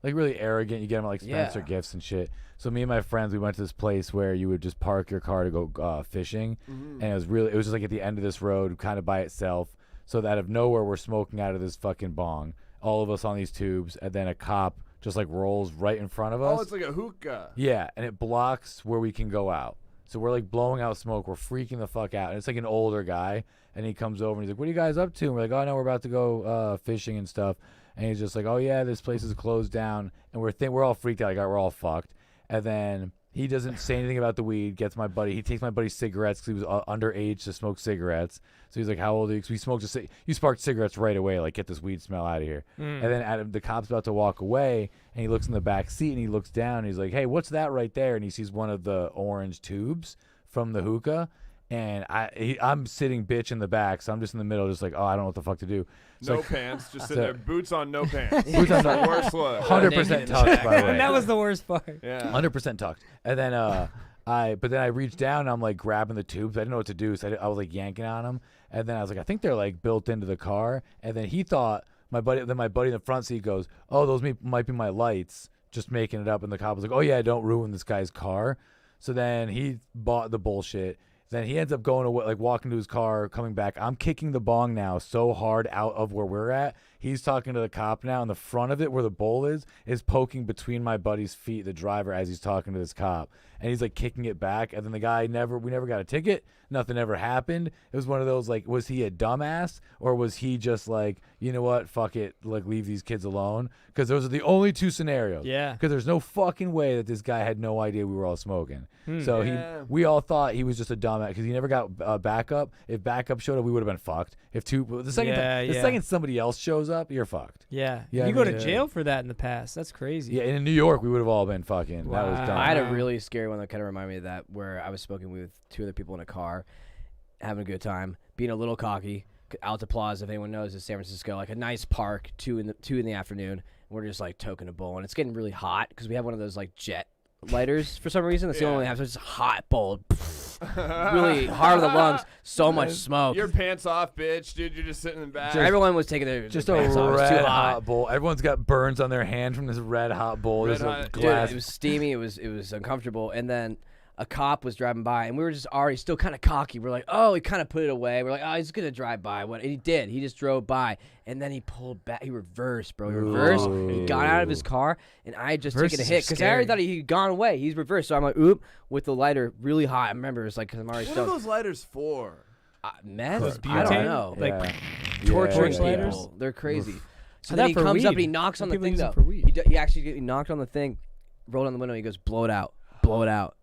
like really arrogant. You get them at like Spencer Yeah. Gifts and shit. So me and my friends, we went to this place where you would just park your car to go fishing, and it was just like at the end of this road, kind of by itself. So that out of nowhere, we're smoking out of this fucking bong, all of us on these tubes, and then a cop just like rolls right in front of us. Oh, it's like a hookah. Yeah, and it blocks where we can go out. So we're like blowing out smoke. We're freaking the fuck out. And it's like an older guy, and he comes over and he's like, "What are you guys up to?" And we're like, "Oh no, we're about to go fishing and stuff." And he's just like, "Oh yeah, this place is closed down." And we're all freaked out, like, "We're all fucked." And then he doesn't say anything about the weed. He takes my buddy's cigarettes because he was underage to smoke cigarettes. So he's like, "How old are you?" Because we smoked you sparked cigarettes right away. Like, get this weed smell out of here. And then the cop's about to walk away, and he looks in the back seat and he looks down. And he's like, "Hey, what's that right there?" And he sees one of the orange tubes from the hookah. And I'm sitting bitch in the back, so I'm just in the middle, just like, oh, I don't know what the fuck to do. No pants, just sitting there, boots on, no pants. Boots on, the worst look. 100% tucked, by the way. And that was the worst part. Yeah. 100% tucked. And then I reached down and I'm like grabbing the tubes. I didn't know what to do, so I was like yanking on them. And then I was like, I think they're like built into the car. And then he thought my buddy in the front seat goes, "Oh, those might be my lights," just making it up. And the cop was like, "Oh yeah, don't ruin this guy's car." So then he bought the bullshit. Then he ends up going away, like walking to his car, coming back. I'm kicking the bong now so hard out of where we're at. He's talking to the cop now, and the front of it, where the bowl is poking between my buddy's feet, the driver, as he's talking to this cop. And he's like kicking it back. And then the guy we never got a ticket. Nothing ever happened. It was one of those, like, was he a dumbass or was he just like, you know what, fuck it, like, leave these kids alone? Because those are the only two scenarios. Yeah. Because there's no fucking way that this guy had no idea we were all smoking. So Yeah. we all thought he was just a dumbass because he never got backup. If backup showed up, we would have been fucked. The second somebody else shows up, you're fucked. Yeah. Yeah, You I go to mean, jail for that in the past. That's crazy. Yeah, and in New York, we would have all been fucking. That was Wow. dumb. I had a really scary one that kind of reminded me of that, where I was smoking weed with two other people in a car, having a good time, being a little cocky. Alta Plaza, if anyone knows, is San Francisco, like a nice park, 2 in the afternoon. And we're just like toking a bowl, and it's getting really hot because we have one of those like jet lighters for some reason. That's the only one we have. So it's just hot bowl, really hard on the lungs. So much smoke. Your pants off, bitch, dude. You're just sitting in the back. Everyone was taking their Just their a pants off. It was red too hot bowl. Everyone's got burns on their hand from this red hot bowl. Red There's a hot- Dude, glass. it was steamy. It was uncomfortable. And then a cop was driving by, and we were just already still kind of cocky. We're like, oh, he kind of put it away. We're like, oh, he's gonna drive by. What? And he did. He just drove by, and then he pulled back. He reversed, bro. He reversed. And he got out of his car, and I had just taken a Reverses hit are because I already scary. thought he'd gone away. He's reversed, so I'm like, oop, with the lighter really hot. I remember it's like because I'm already What are stoned. those lighters for? Meth? Those I don't butane? know. Like, Yeah. Torturing Yeah, lighters? people. They're crazy. So I then thought he for comes up and weed. he knocks on the People thing use it though. for weed. He actually knocked on the thing, rolled on the window. He goes, "Blow it out, blow it out."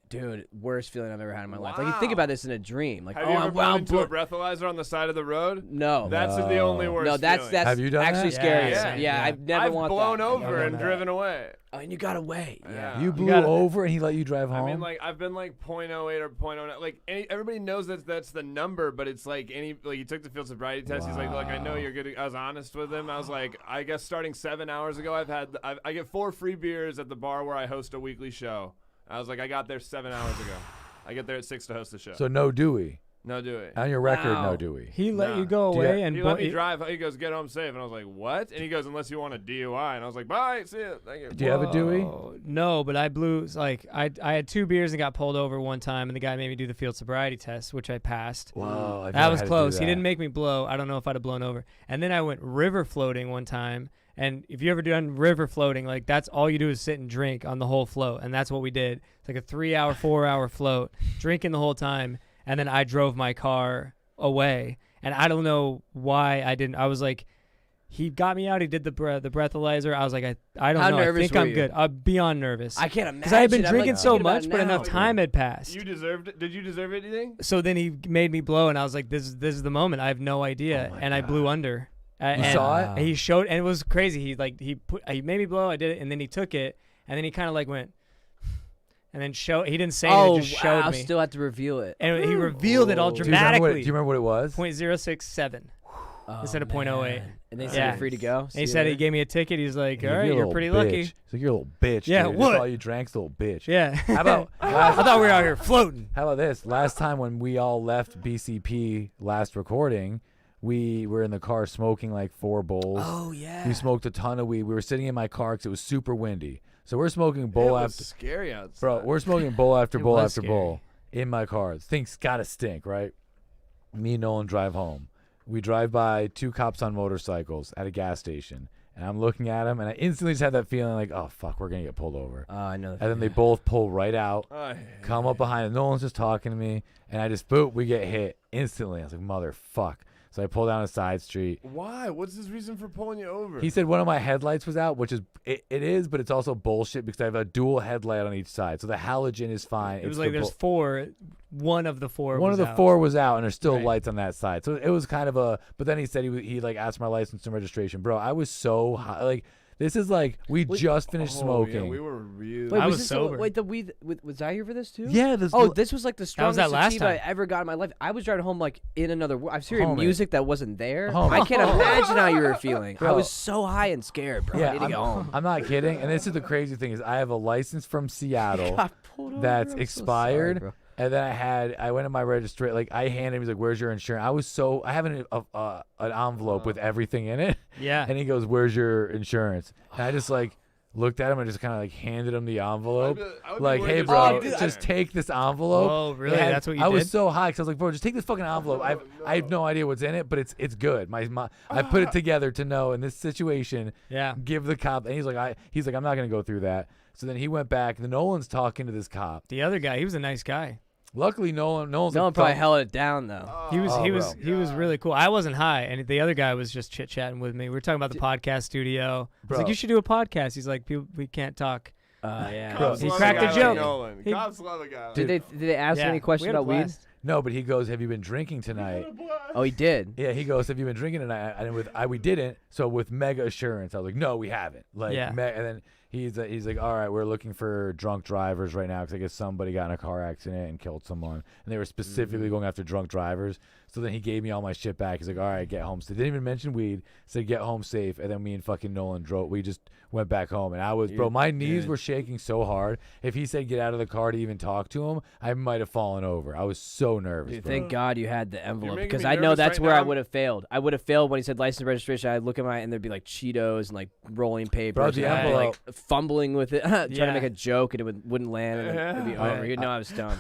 Dude, worst feeling I've ever had in my life. Like you think Wow. about this in a dream. Like, Have oh, you ever I'm run into a blow- breathalyzer on the side of the road? No, That's the only worst no, that's feeling. that's Have you done actually that? scary. Yeah, Yeah, yeah. I've never I've want blown that. over never and done driven away. Oh, and you got away. Yeah. You blew gotta- over and he let you drive home? I mean, like I've been like 0.08 or 0.09. Like everybody knows that's the number, but it's like he took the field sobriety test. He's like, look, I know you're good. I was honest with him. I was like, I guess starting 7 hours ago, I get 4 free beers at the bar where I host a weekly show. I was like, I got there 7 hours ago. I get there at 6 to host the show. So no Dewey. No Dewey. On your record, Wow. no Dewey. He let Nah. you go Do you- away and He let me drive. He goes, get home safe. And I was like, what? And he goes, unless you want a DUI. And I was like, bye, see ya. Thank you. Do you have a Dewey? Whoa. No, but I blew like I had 2 beers and got pulled over one time, and the guy made me do the field sobriety test, which I passed. Whoa, I've That never was had to do close. He that. didn't make me blow. I don't know if I'd have blown over. And then I went river floating one time. And if you ever done river floating, like that's all you do is sit and drink on the whole float. And that's what we did. It's like a 3-hour, 4-hour float, drinking the whole time. And then I drove my car away. And I don't know why I didn't. I was like, he got me out. He did the breathalyzer. I was like, I don't How know. I nervous think were I'm you? good. I'm beyond nervous. I can't imagine. Because I had been I'm, drinking like, so thinking about much, it but now. enough time had passed. You deserved it. Did you deserve anything? So then he made me blow, and I was like, "This is the moment. I have no idea." Oh my and I blew under. You And saw it? He showed, and it was crazy. He made me blow. I did it, and then he took it, and then he kind of like went, and then he didn't say anything. Oh, Just showed wow. me, Still have to reveal it. and he revealed it all Do Do you remember dramatically. do you remember what it was? .067. Instead of .08. man. And they said Yeah. you're free to go. And he said he gave me a ticket. He's like, He's "All like, right, a you're little pretty bitch. lucky." He's like, you're a little bitch. Yeah, dude. what? That's all you drank's a little bitch. Yeah. How about I thought we were out here floating. How about this? Last time when we all left BCP last recording, we were in the car smoking like 4 bowls. Oh yeah. We smoked a ton of weed. We were sitting in my car because it was super windy. So we're smoking bowl It was after scary outside. bro. We're smoking bowl after It bowl was after scary. bowl in my car. Things gotta stink, right? Me and Nolan drive home. We drive by 2 cops on motorcycles at a gas station, and I'm looking at them, and I instantly just had that feeling like, oh fuck, we're gonna get pulled over. Oh, I know. And then they both pull right out. Ay, Come up behind him. Nolan's just talking to me, and I just boop. We get hit instantly. I was like, motherfuck. So I pull down a side street. why? What's his reason for pulling you over? He said one of my headlights was out, which is it is, but it's also bullshit because I have a dual headlight on each side, so the halogen is fine. It was It's like the there's 4. One of the 4. one was of the out. 4 was out, and there's still Right. lights on that side. So it was kind of a. But then he said he like asked my license and registration, bro. I was so high. Like this is like we just finished smoking. Yeah, we were really. Wait, I was this sober. wait, the weed. Was I here for this too? Yeah, this. Oh, this was like the was strongest that last sativa I time. ever got in my life. I was driving home like in another world. I was hearing Homie. music that wasn't there. Homie. I can't imagine how you were feeling. I Bro. was so high and scared, bro. I need to get home. I'm not kidding. And this is the crazy thing is I have a license from Seattle Got pulled over. that's I'm so expired. sorry, bro. And then I went to my registry. Like I handed him, he's like, "Where's your insurance?" I have an envelope with everything in it. Yeah. And he goes, "Where's your insurance?" And I just like looked at him and just kind of like handed him the envelope. I would be Like, worried hey, there's bro, something just there. take this envelope. Oh, really? It had- That's what you I did? was so high because I was like, bro, just take this fucking envelope. I have no idea what's in it, but it's good. I put it together to know in this situation. Yeah. Give the cop, and he's like, I'm not gonna go through that. So then he went back. And Nolan's talking to this cop. The other guy, he was a nice guy. Luckily, Nolan's No like, one probably held it down though. He was Oh, he was bro. he was really cool. I wasn't high, and the other guy was just chit chatting with me. We were talking about the podcast studio. I was Bro. like, "You should do a podcast." He's like, "We can't talk." Yeah. Cops He love cracked a a guy joke. Like Nolan. He- Cops love a guy. Like Did they ask Yeah, any we questions had a about weed? blast. No, but he goes, "Have you been drinking tonight?" Oh, he did. Yeah, he goes, "Have you been drinking tonight?" And we didn't. So with mega assurance, I was like, "No, we haven't." Like, Yeah. and then he's like, "All right, we're looking for drunk drivers right now because I guess somebody got in a car accident and killed someone, and they were specifically going after drunk drivers." So then he gave me all my shit back. He's like, "All right, get home." So they didn't even mention weed. Said get home safe, and then me and fucking Nolan drove. We just went back home, and I was, bro, my knees were shaking so hard. If he said get out of the car to even talk to him, I might have fallen over. I was so nervous. Dude, bro. thank God you had the envelope making because me I know nervous that's right where I now. would have failed. I would have failed when he said license registration. I'd look at and there'd be like Cheetos and like rolling papers. the and I'd be, like envelope- fumbling with it, trying to Yeah. make a joke, and it wouldn't land, and it'd be Yeah. over. You'd know I was stoned.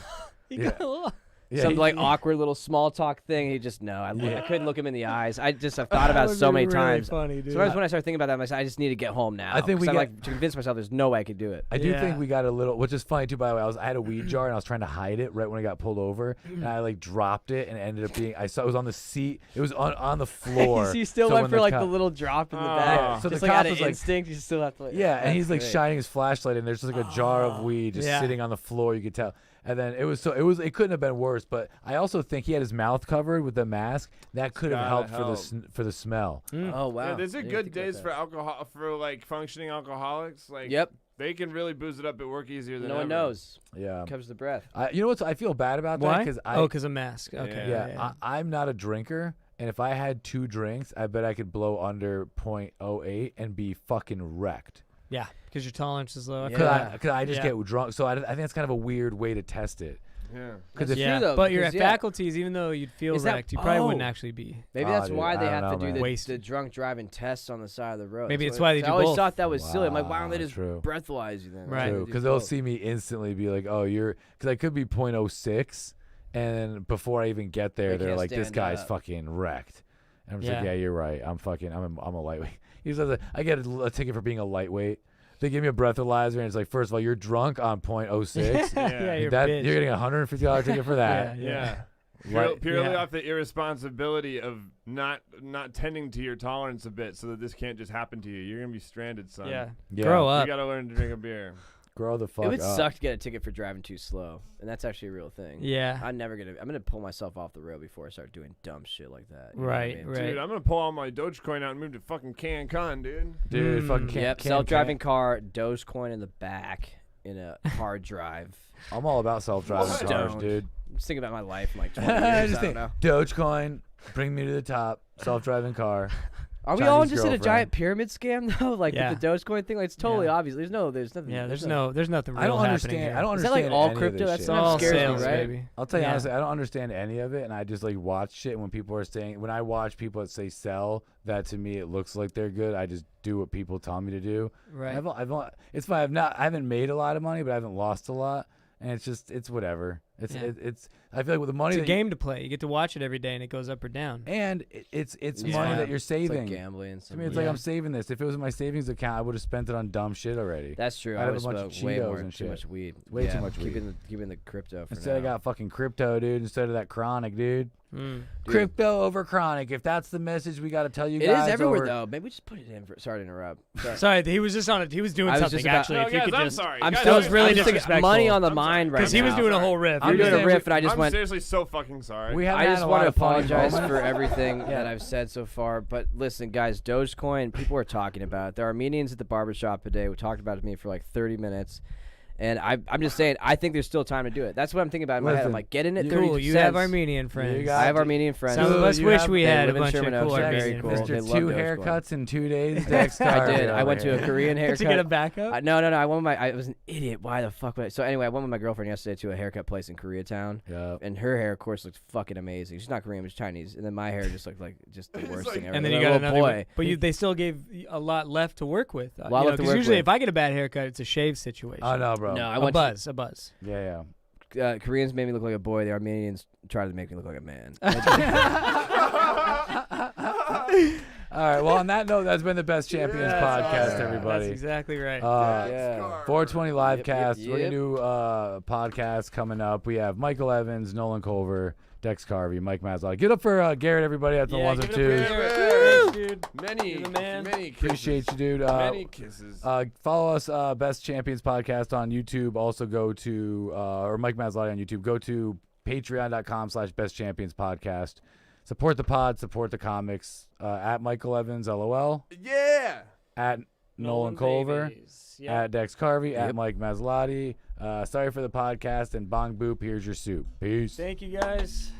Yeah, Some he- like awkward little small talk thing. He just I couldn't look him in the eyes. I've thought about That it would so be many really times. funny, dude. Sometimes when I start thinking about that, I'm like, I just need to get home now. I think we 'Cause I'm get- like to convince myself there's no way I could do it. I do Yeah. think we got a little, which is funny too. By the way, I had a weed jar and I was trying to hide it right when I got pulled over, and I like dropped it and it ended up being. I saw it was on the seat. It was on the floor. So you still So went when for the like cop- the little drop in the Oh. back. So just the like cop out of was like- instinct, you still have to. Like, Yeah, and he's like great. shining his flashlight, and there's just like a jar of weed just Yeah. sitting on the floor. You could tell. And then it couldn't have been worse. But I also think he had his mouth covered with the mask. That could have Gotta helped for the smell. Oh wow. Yeah, there's I a didn't good think about days that. for alcohol for like functioning alcoholics. Like Yep. they can really booze it up at work easier than No one ever. knows. Yeah. Covers the breath. You know what? I feel bad about that Why? because Because of mask. Okay. yeah, I'm not a drinker, and if I had 2 drinks, I bet I could blow under .08 and be fucking wrecked. Yeah, because your tolerance is low. Yeah. Cause I just Yeah. get drunk, so I think that's kind of a weird way to test it. Yeah. Because That's if true, though, but your because, yeah. faculties, even though you'd feel Is that- wrecked, you probably wouldn't oh. actually be. Maybe Oh, that's dude, why I they don't have know, to do man. the Wasted. drunk driving tests on the side of the road. Maybe That's it's why they I do always both. thought that was silly. I'm like, why don't they Wow, just true. breathalyze you then? Right. True, because they'll see me instantly be like, "Oh, you're," because I could be .06, and before I even get there, They they're can't like, "This stand guy's up. fucking wrecked." And I'm just like, Yeah. "Yeah, you're right. I'm a lightweight." He says, "I get a ticket for being a lightweight." They give me a breathalyzer, and it's like, first of all, you're drunk on .06. yeah, you're a That bitch. you're getting a $150 ticket for that. Yeah. Like- Purely Yeah. off the irresponsibility of not tending to your tolerance a bit, so that this can't just happen to you. You're gonna be stranded, son. Yeah. Yeah. Grow You up. gotta learn to drink a beer. Grow the fuck It would up. suck to get a ticket for driving too slow, and that's actually a real thing. Yeah. I'm gonna pull myself off the road before I start doing dumb shit like that. You know what I Right, mean? right. Dude, I'm gonna pull all my Dogecoin out and move to fucking Cancun, dude. Dude, fucking can't. Yep, self-driving car, Dogecoin in the back in a hard drive. I'm all about self-driving What? cars, Stoned. dude. I'm just thinking about my life in like 20 I years. just I don't think know. Dogecoin, bring me to the top. Self-driving car. Are we all Chinese just in a girlfriend. giant pyramid scam though? Like Yeah. with the Dogecoin thing? Like it's totally Yeah. obvious. There's nothing. Yeah, there's nothing real I don't happening understand. here. I don't Is that understand like all any of crypto? this That's shit. It's not all scares me, sales, right? baby. I'll tell you Yeah. honestly, I don't understand any of it, and I just like watch shit. When people are saying, when I watch people that say sell, that to me it looks like they're good. I just do what people tell me to do. Right. It's fine. I haven't made a lot of money, but I haven't lost a lot, and it's whatever. Yeah. I feel like with the money It's a that game to play. You get to watch it every day, and it goes up or down. and it's Yeah. money that you're It's saving. like gambling. And To me, it's stuff. like I'm saving this. If it was my savings account, I would have spent it on dumb shit already. That's true. I I have would a bunch of smoke way Cheetos more, and too shit. much weed. Way too Yeah, much keeping the crypto for Instead, I now. got fucking crypto, dude. Instead of that chronic, dude. Mm. Dude. Crypto over chronic. If that's the message we got to tell you It guys. is everywhere over- though. Maybe we just put it in. Sorry to interrupt. Sorry. Sorry, he was just on it. He was doing I was something just about- actually. No, if you guys, could I'm just, sorry. I'm Guys, that was still really I'm just thinking disrespectful. money on the I'm mind sorry. right because he was now. doing a whole riff. You're I'm doing just a saying riff, and I just I'm went. seriously so fucking sorry. We haven't I had just a want lot to of funny apologize moments. for everything that I've said so far. But listen, guys, Dogecoin, people are talking about it. There are meetings at the barbershop today. We talked about it to me for like 30 minutes. And I'm just saying, I think there's still time to do it. That's what I'm thinking about in my head. I'm Listen, like, get in at you- 30 Cool. You have Armenian friends. got- I have Armenian friends. Some of us You wish have- we they had a live in bunch of Sherman cool Oaks. Armenian Very cool. friends. They Mr. love Two Dogecoin. haircuts in 2 days. Dex I Carvey did. I over went to a here. Korean haircut. to get a backup. No. I went with I was an idiot. Why the fuck would I? So anyway, I went with my girlfriend yesterday to a haircut place in Koreatown. Yep. And her hair, of course, looked fucking amazing. She's not Korean, but she's Chinese. And then my hair just looked like just the It's worst like- thing ever. And then Like you a got little another boy. but they still gave a lot left to work with. Lot You know, left to 'cause work usually with. if I get a bad haircut, it's a shave situation. Oh no, bro. No, I a went. buzz, a buzz. Yeah, Koreans made me look like a boy. The Armenians tried to make me look like a man. All right. Well, on that note, that's been the Best Champions Yeah, podcast, yeah. everybody. That's exactly right. Yeah. 420 live Yep, cast. yep, We're gonna yep. do podcast coming up. We have Michael Evans, Nolan Culver, Dex Carvey, Mike Masilotti. Get up for Garrett, everybody, at the Yeah, ones and give it up twos. for Woo! Garrett. Dude. Many, You're the man. many kisses. Appreciate you, dude. Many kisses. Follow us, Best Champions Podcast on YouTube. Also go to, or Mike Masilotti on YouTube. Go to patreon.com/Best Champions Podcast. Support the pod, support the comics. At Michael Evans, LOL. Yeah. At Nolan Culver. babies. Yeah. At Dex Carvey. At Yep. Mike Masilotti. Sorry for the podcast. And bong boop, here's your soup. Peace. Thank you guys.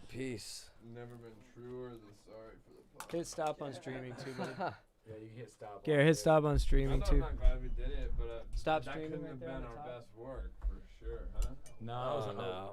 Peace. Never been truer than sorry for the podcast. Hit stop on streaming too, bud. Yeah, you can hit stop. Garrett, hit stop on streaming too. I'm glad we did it, but Stop that streaming couldn't right have there been on our the top. best work for sure, huh? No. no.